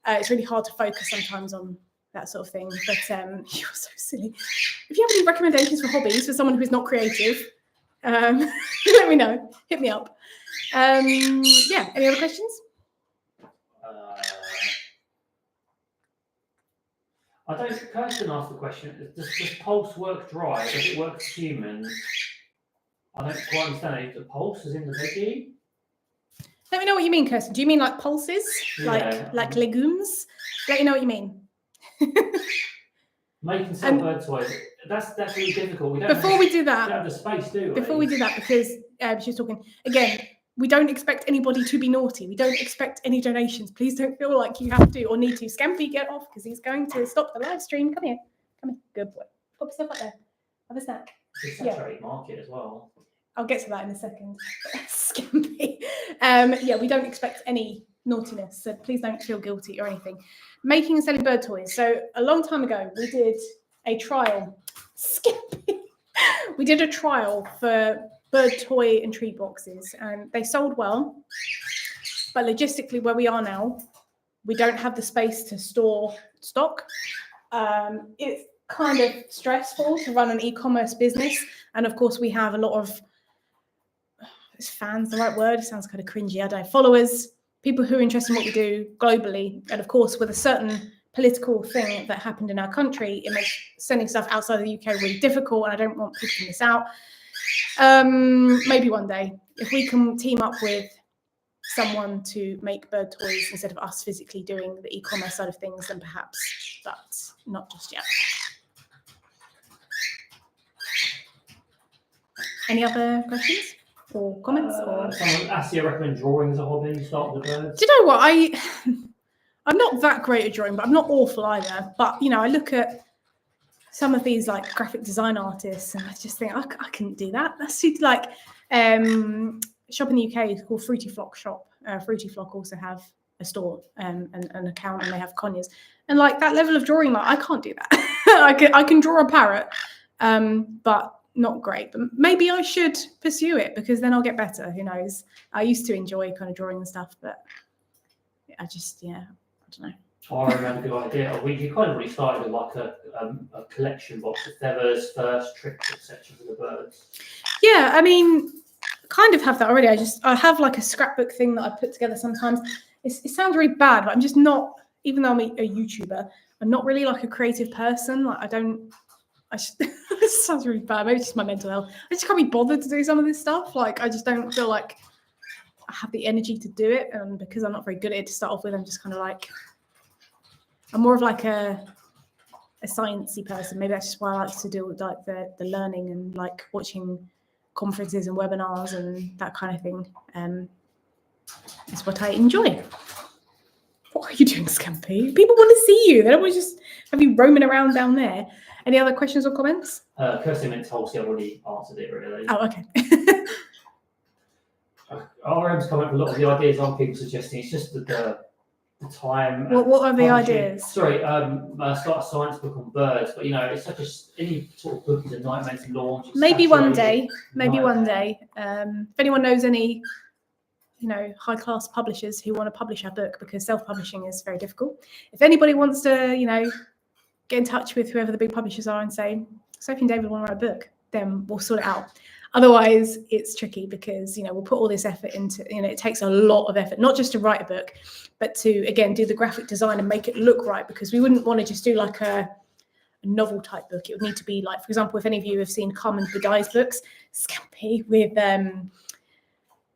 It's really hard to focus sometimes on that sort of thing. But you're so silly. If you have any recommendations for hobbies for someone who's not creative, let me know. Hit me up. Yeah. Any other questions? Kirsten asked the question, does pulse work dry? Does it work for humans? I don't quite understand it. The pulse is in the veggie? Let me know what you mean, Kirsten. Do you mean like pulses? Yeah. Like legumes? Let me know what you mean. Making some bird toys. That's really difficult. We don't have the space, do we? Before we do that, because she was talking, again, we don't expect anybody to be naughty. We don't expect any donations. Please don't feel like you have to or need to. Scampi, get off, because he's going to stop the live stream. Come here. Good boy. Pop yourself up there. Have a snack. It's a saturated market as well. I'll get to that in a second. Scampi. We don't expect any naughtiness, so please don't feel guilty or anything. Making and selling bird toys. So a long time ago, we did a trial. Scampi. We did a trial for bird toy and treat boxes, and they sold well. But logistically, where we are now, we don't have the space to store stock. It's kind of stressful to run an e-commerce business, and of course, we have a lot of is fans the right word? It sounds kind of cringy. I don't know. Followers, people who are interested in what we do globally, and of course, with a certain political thing that happened in our country, it makes sending stuff outside of the UK really difficult, and I don't want people to miss out. Maybe one day, if we can team up with someone to make bird toys instead of us physically doing the e-commerce side of things, then perhaps, but not just yet. Any other questions or comments? Someone asked you, I recommend drawing as a hobby, start with the birds. Do you know what? I'm not that great at drawing, but I'm not awful either. But, I look at some of these like graphic design artists and I just think, I couldn't do that. That's like shop in the UK is called Fruity Flock Shop. Fruity Flock also have a store and an account, and they have conures. And like that level of drawing, like I can't do that. I can draw a parrot, but not great. But maybe I should pursue it because then I'll get better. Who knows? I used to enjoy kind of drawing and stuff, but I don't know. I remember a good idea. We kind of really started with like a collection box of feathers, first tricks, etc. for the birds. Yeah, I mean, kind of have that already. I have like a scrapbook thing that I put together sometimes. It sounds really bad, but I'm just not. Even though I'm a YouTuber, I'm not really like a creative person. Like this sounds really bad. Maybe it's just my mental health. I just can't be bothered to do some of this stuff. Like I just don't feel like have the energy to do it, and because I'm not very good at it to start off with, I'm just kind of like, I'm more of like a sciencey person. Maybe that's just why I like to do like the learning and like watching conferences and webinars and that kind of thing. It's what I enjoy. What are you doing, Scampi? People want to see you. They don't want to just have you roaming around down there. Any other questions or comments? Kirsty meant Tulsi, I've already answered it really. Oh, okay. RM's come up with a lot of the ideas I'm people suggesting. It's just the time. What are the ideas? Sorry, start a science book on birds, but it's such any sort of book is a nightmare to launch. Maybe one day. If anyone knows any, high-class publishers who want to publish our book, because self-publishing is very difficult. If anybody wants to, get in touch with whoever the big publishers are and say, Sophie and David want to write a book, then we'll sort it out. Otherwise, it's tricky because, we'll put all this effort into, it takes a lot of effort, not just to write a book, but to, again, do the graphic design and make it look right, because we wouldn't want to just do like a novel type book. It would need to be like, for example, if any of you have seen Carmen Budai's books, Scampi, with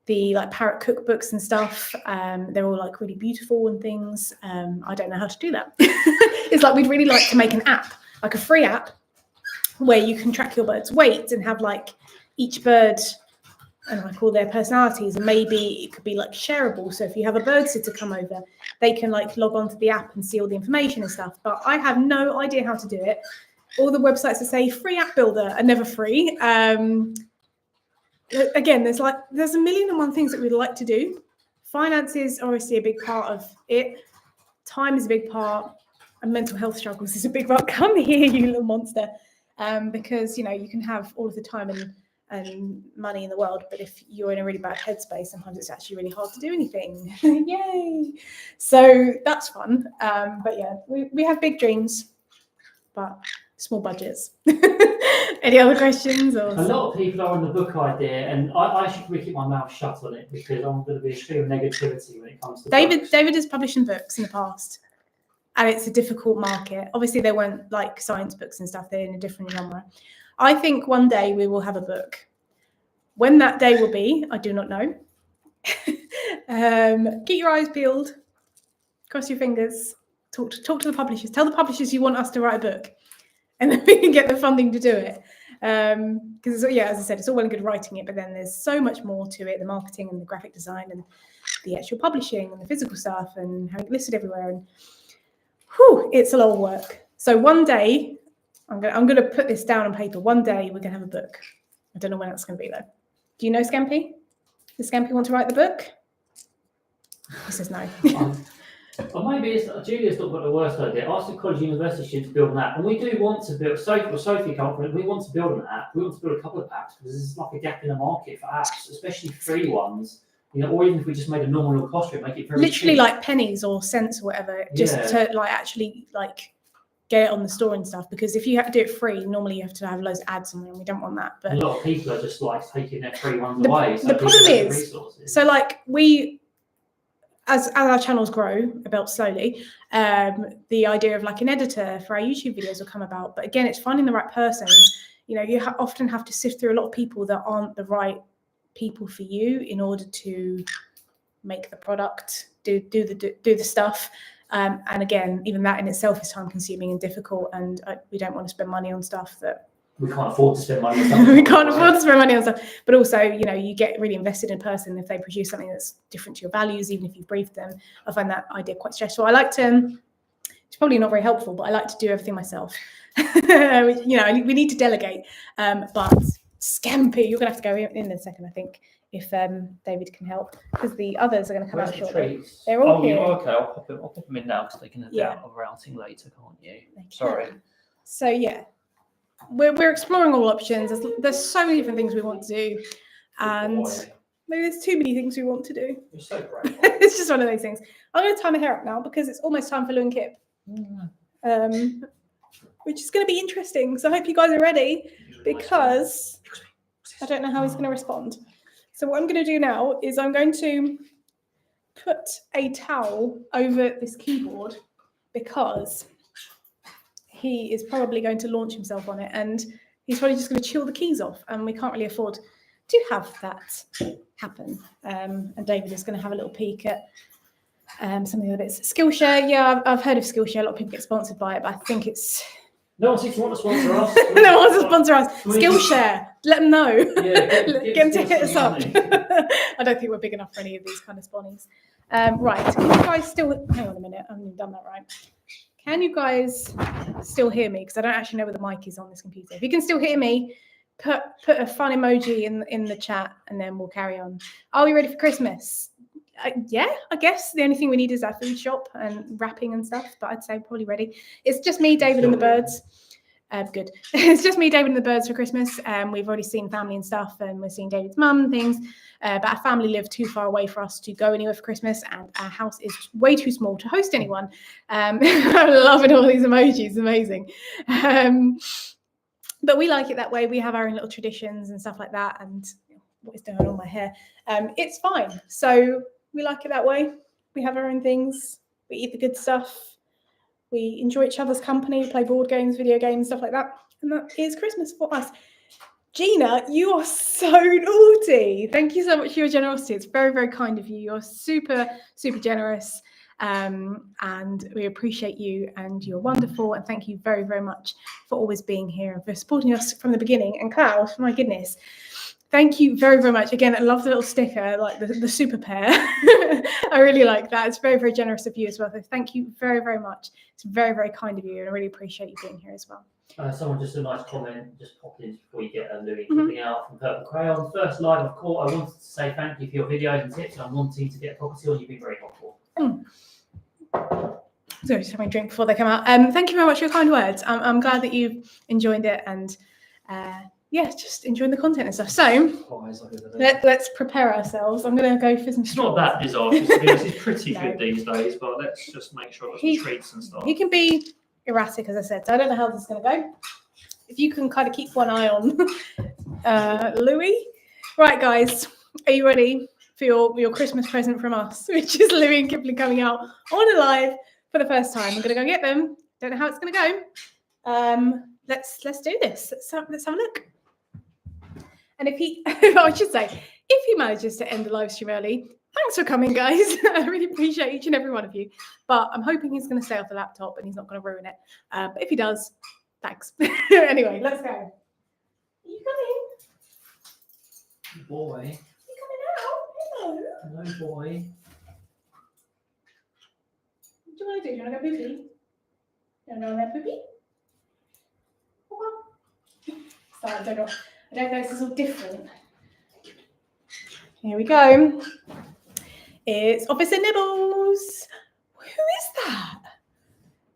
the like parrot cookbooks and stuff, they're all like really beautiful and things. I don't know how to do that. It's like we'd really like to make an app, like a free app, where you can track your bird's weight and have like each bird and like all their personalities, and maybe it could be like shareable. So if you have a bird sitter come over, they can like log on to the app and see all the information and stuff. But I have no idea how to do it. All the websites that say free app builder are never free. Again, there's a million and one things that we'd like to do. Finance is obviously a big part of it. Time is a big part, and mental health struggles is a big part. Come here, you little monster. Because you can have all of the time and money in the world, but if you're in a really bad headspace, sometimes it's actually really hard to do anything. Yay! So that's fun. But yeah, we have big dreams, but small budgets. Any other questions? Or a lot of people are on the book idea, and I should really keep my mouth shut on it, because I'm going to be a stream of negativity when it comes to books. David has published some books in the past, and it's a difficult market. Obviously, they weren't like science books and stuff. They're in a different genre. I think one day we will have a book. When that day will be, I do not know. Keep your eyes peeled. Cross your fingers. Talk to the publishers. Tell the publishers you want us to write a book, and then we can get the funding to do it. Because as I said, it's all well and good writing it, but then there's so much more to it: the marketing and the graphic design and the actual publishing and the physical stuff and having it listed everywhere. And it's a lot of work. So one day, I'm going to put this down on paper. One day we're going to have a book. I don't know when that's going to be though. Do you know Scampi? Does Scampi want to write the book? He says no. Or maybe Julia's not got the worst idea. Ask the college university students to build an app. And we do want to build, Sophie Conference, we want to build an app. We want to build a couple of apps, because there's like a gap in the market for apps, especially free ones. Or even if we just made a nominal cost for it, make it very literally cheap. Like pennies or cents or whatever, just to like actually like get it on the store and stuff. Because if you have to do it free, normally you have to have loads of ads on there, and we don't want that. But a lot of people are just like taking their free ones away. So the problem is, so like as our channels grow about slowly, the idea of like an editor for our YouTube videos will come about. But again, it's finding the right person. You often have to sift through a lot of people that aren't the right people for you in order to make the product, do the stuff. And again, even that in itself is time consuming and difficult. And we don't want to spend money on stuff that we can't afford to spend money on stuff. We can't afford to spend money on stuff. But also, you get really invested in a person if they produce something that's different to your values, even if you've briefed them. I find that idea quite stressful. I like to, it's probably not very helpful, but I like to do everything myself. We need to delegate. But Scampi, you're going to have to go in a second, I think, if David can help, because the others are going to come out shortly. They're all here. Okay, I'll pop them in now, because they can have a routing later, can't you? Sorry. So yeah, we're exploring all options. There's so many different things we want to do, and maybe there's too many things we want to do. You're so brave. It's just one of those things. I'm going to tie my hair up now because it's almost time for Lou and Kip, which is going to be interesting. So I hope you guys are ready, because I don't know how he's going to respond. So what I'm going to do now is I'm going to put a towel over this keyboard, because he is probably going to launch himself on it, and he's probably just going to chill the keys off, and we can't really afford do have that happen. And David is going to have a little peek at some of the other bits. Skillshare, yeah, I've heard of Skillshare. A lot of people get sponsored by it, but I think it's... No one seems to want to sponsor us. No one wants to sponsor us. Skillshare, let them know. Yeah, get them to hit us up. money. I don't think we're big enough for any of these kind of spawnies. Right, can you guys still... Hang on a minute, I haven't even done that right. Can you guys still hear me? Because I don't actually know where the mic is on this computer. If you can still hear me, put a fun emoji in the chat, and then we'll carry on. Are we ready for Christmas? Yeah, I guess the only thing we need is our food shop and wrapping and stuff, but I'd say probably ready. It's just me, David, and the birds. Good. It's just me, David, and the birds for Christmas. We've already seen family and stuff, and we're seeing David's mum and things. But our family live too far away for us to go anywhere for Christmas, and our house is way too small to host anyone. I'm loving all these emojis, amazing. But we like it that way. We have our own little traditions and stuff like that. And what is going on my hair? It's fine. So we like it that way. We have our own things. We eat the good stuff. We enjoy each other's company, play board games, video games, stuff like that. And that is Christmas for us. Gina, you are so naughty. Thank you so much for your generosity. It's very, very kind of you. You're super, super generous. And we appreciate you, and you're wonderful. And thank you very, very much for always being here and for supporting us from the beginning. And Klaus, my goodness, thank you very, very much. Again, I love the little sticker, like the super pair. I really like that. It's very, very generous of you as well. So thank you very, very much. It's very, very kind of you, and I really appreciate you being here as well. Someone just a nice comment, just pop in before you get a Louis Kipling out from Purple Crayon. First live I've caught, I wanted to say thank you for your videos and tips. I'm wanting to get a cockatiel, and you've been very helpful. So just having a drink before they come out. Thank you very much for your kind words. I'm glad that you enjoyed it, and yeah, just enjoying the content and stuff. So let's prepare ourselves. I'm going to go for some. It's not that disastrous. It's pretty good these days, but let's just make sure there's some treats and stuff. He can be erratic, as I said, so I don't know how this is going to go. If you can kind of keep one eye on Louis. Right, guys, are you ready for your Christmas present from us, which is Louis and Kipling coming out on a live for the first time? I'm going to go get them. Don't know how it's going to go. Let's do this. Let's have a look. And if he, I should say, if he manages to end the live stream early, thanks for coming, guys. I really appreciate each and every one of you. But I'm hoping he's going to stay off the laptop and he's not going to ruin it. But if he does, thanks. Anyway, let's go. Are you coming? Boy. Are you coming out? Hello. Hello, boy. What do you want to do? Do you want to go poopy? You want to go there poopy? Sorry, I don't know if this is all different. Here we go. It's Officer Nibbles. Who is that?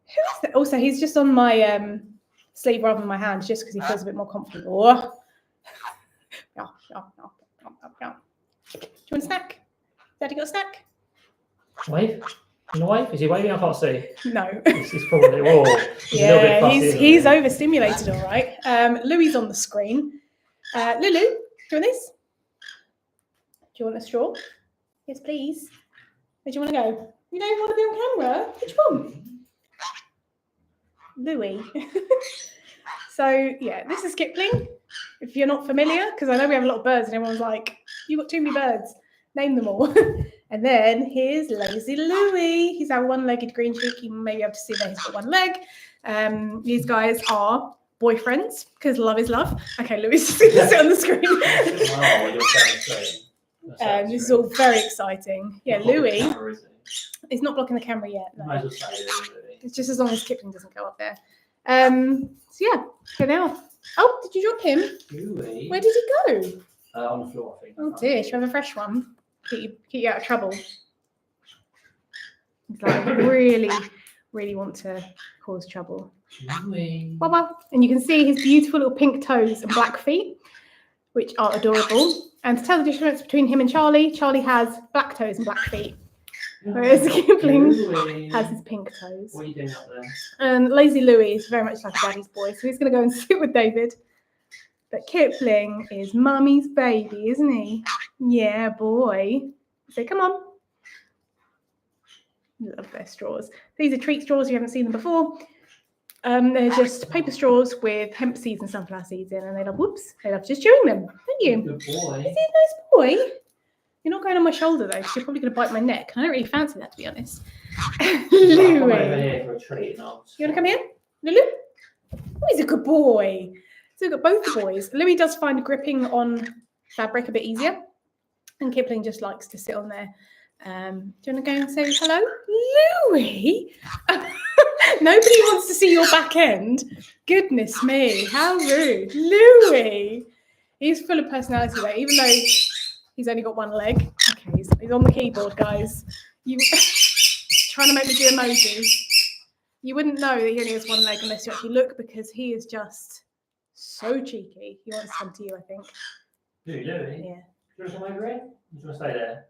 Who is that? Also, he's just on my sleeve rather than my hand, just because he feels a bit more comfortable. No. Do you want a snack? Daddy got a snack? Wave? In the wave? Is he waving? I can't see. No. This is probably, whoa. Yeah, he's overstimulated, all right. Louis on the screen. Lulu, do you want this? Do you want a straw? Yes, please. Where do you want to go? You don't want to be on camera? Which one? Louis. So, yeah, this is Kipling. If you're not familiar, because I know we have a lot of birds and everyone's like, you've got too many birds. Name them all. And then here's Lazy Louis. He's our one-legged green cheek. You may be able to see that he's got one leg. These guys are boyfriends, because love is love. Okay, Louis is going to sit on the screen. This is all very exciting. Yeah, Louis is not blocking the camera yet. No. It's just as long as Kipling doesn't go up there. So yeah, go now. Oh, did you drop him? Louis. Where did he go? On the floor, I think. Oh dear, should we have a fresh one? Keep you out of trouble. I really, really want to cause trouble. Louis. Well, and you can see his beautiful little pink toes and black feet, which are adorable. And to tell the difference between him and Charlie, Charlie has black toes and black feet, whereas Kipling has his pink toes. What are you doing up there? And Lazy Louis is very much like a daddy's boy, so he's going to go and sit with David. But Kipling is mummy's baby, isn't he? Yeah, boy. So come on. Love their straws. These are treat straws. You haven't seen them before. They're just paper straws with hemp seeds and sunflower seeds in, and they love just chewing them, don't you? Good boy. Is he a nice boy? You're not going on my shoulder though, because you're probably going to bite my neck. I don't really fancy that, to be honest. Louis. Come over here for a treat. You want to come here, Lulu? Oh, he's a good boy. So we've got both the boys. Louis does find gripping on fabric a bit easier, and Kipling just likes to sit on there. Do you want to go and say hello, Louis? Nobody wants to see your back end. Goodness me, how rude. Louis. He's full of personality though, even though he's only got one leg. Okay, he's on the keyboard, guys. You trying to make me do emojis. You wouldn't know that he only has one leg unless you actually look, because he is just so cheeky. He wants to come to you, I think. Louis? Yeah. Do you want to come over here? Or do you want to stay there?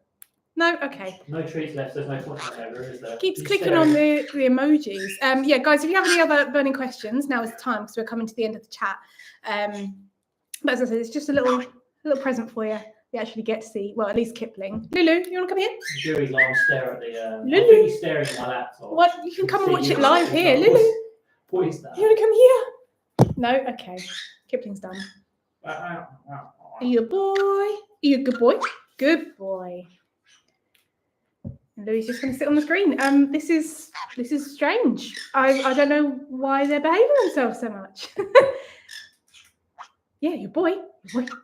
No, okay. No treats left. There's no point coming over, is there? Keeps clicking on the emojis. Yeah, guys, if you have any other burning questions, now is the time, because we're coming to the end of the chat. But as I said, it's just a little present for you. You actually get to see, well, at least Kipling. Lulu, you want to come here? Louis like stare at the. Lulu. I think he's staring at my laptop. What? You can come and watch it live here, Lulu. What is that? You want to come here? No, okay. Kipling's done. Are you a boy? Are you a good boy? Good boy. And Louis just going to sit on the screen. This is strange. I don't know why they're behaving themselves so much. Yeah, your boy.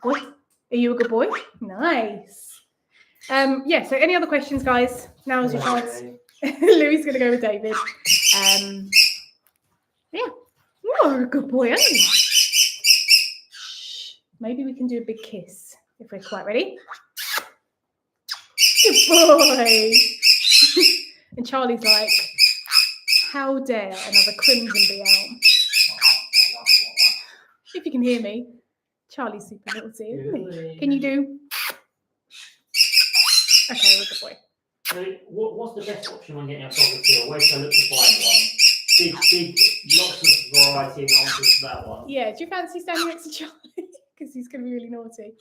Boy. Are you a good boy? Nice. Yeah, so any other questions, guys? Now is your chance. Louis is going to go with David. Yeah. You're a good boy, aren't you? Maybe we can do a big kiss if we're quite ready. Good boy. And Charlie's like, how dare another Crimson be out? If you can hear me. Charlie's super naughty, isn't he? Can you do? Okay, we're a good boy. So what's the best option when getting a cockatiel? Where should I look to find one? Big, lots of variety and answers to that one. Yeah, do you fancy standing next to Charlie? Because he's going to be really naughty.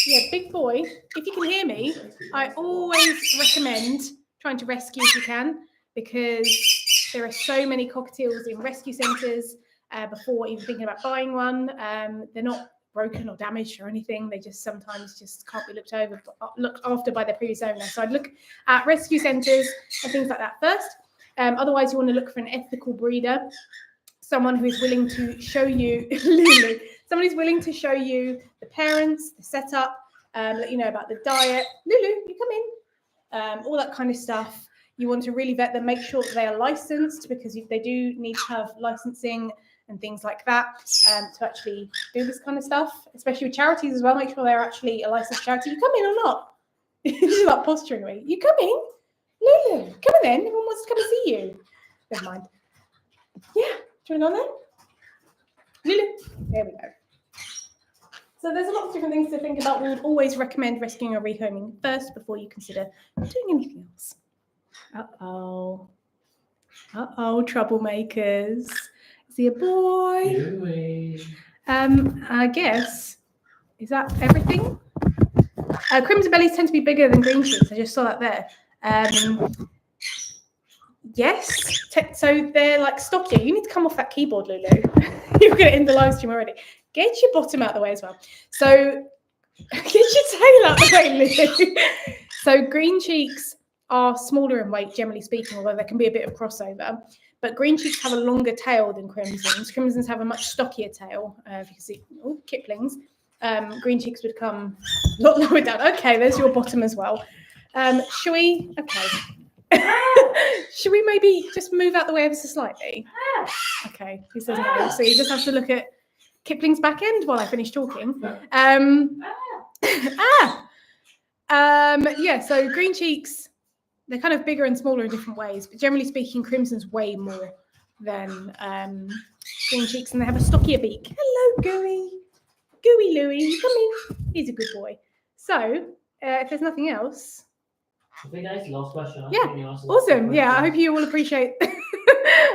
Yeah, big boy. If you can hear me, I always recommend trying to rescue if you can, because there are so many cockatiels in rescue centres before even thinking about buying one. They're not broken or damaged or anything. They just sometimes just can't be looked after by their previous owner. So I'd look at rescue centres and things like that first. Otherwise, you want to look for an ethical breeder, someone who is willing to show you, Lulu, someone who's willing to show you the parents, the setup, let you know about the diet. Lulu, you come in, all that kind of stuff. You want to really vet them, make sure that they are licensed, because they do need to have licensing and things like that to actually do this kind of stuff, especially with charities as well. Make sure they're actually a licensed charity. You come in or not? She's like posturing me. You come in? Lulu, come in then. Everyone wants to come and see you. Never mind. Yeah, do you want to go on there? Lulu, there we go. So there's a lot of different things to think about. We would always recommend rescuing or rehoming first before you consider doing anything else. Uh-oh, troublemakers. Is he a boy? Louis. I guess, is that everything? Crimson bellies tend to be bigger than green cheeks. I just saw that there. Yes, so they're like stockier. You need to come off that keyboard, Lulu. You're going to end the live stream already. Get your bottom out of the way as well. So get your tail out of the way, Lulu. So green cheeks are smaller in weight, generally speaking, although there can be a bit of crossover. But green cheeks have a longer tail than crimsons. Crimsons have a much stockier tail. If you can see, Kiplings. Green cheeks would come a lot lower down. Okay, there's your bottom as well. Should we? Okay. Should we maybe just move out the way ever so slightly? Okay, he says no. So you just have to look at Kipling's back end while I finish talking. Yeah, so green cheeks, they're kind of bigger and smaller in different ways, but generally speaking, crimsons weigh more than green cheeks, and they have a stockier beak. Hello, Gooey. Gooey Louie, come in. He's a good boy. So, if there's nothing else, I think that's the last question. Yeah, awesome. Yeah, I hope you all appreciate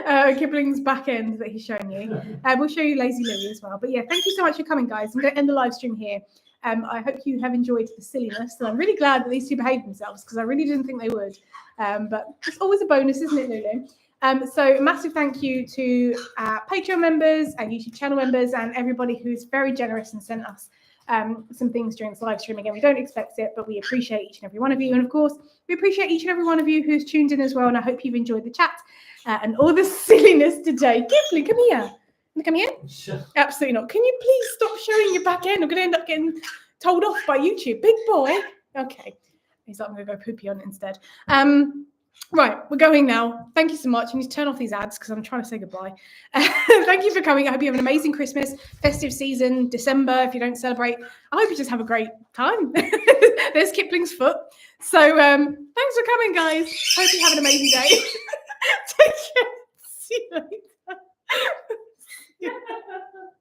Kipling's back end that he's shown you. We'll show you Lazy Louie as well. But yeah, thank you so much for coming, guys. I'm going to end the live stream here. I hope you have enjoyed the silliness, and I'm really glad that these two behaved themselves, because I really didn't think they would. But it's always a bonus, isn't it, Lulu? So massive thank you to Patreon members and YouTube channel members and everybody who's very generous and sent us some things during this live stream. Again, we don't expect it, but we appreciate each and every one of you. And of course, we appreciate each and every one of you who's tuned in as well. And I hope you've enjoyed the chat and all the silliness today. Kipling, come here. Come here? Sure. Absolutely not. Can you please stop showing your back end? I'm going to end up getting told off by YouTube. Big boy. Okay. He's like, I'm going to go poopy on it instead. Right, we're going now. Thank you so much. I need to turn off these ads because I'm trying to say goodbye. Thank you for coming. I hope you have an amazing Christmas, festive season, December. If you don't celebrate, I hope you just have a great time. There's Kipling's foot. So thanks for coming, guys. Hope you have an amazing day. Take care. See you later.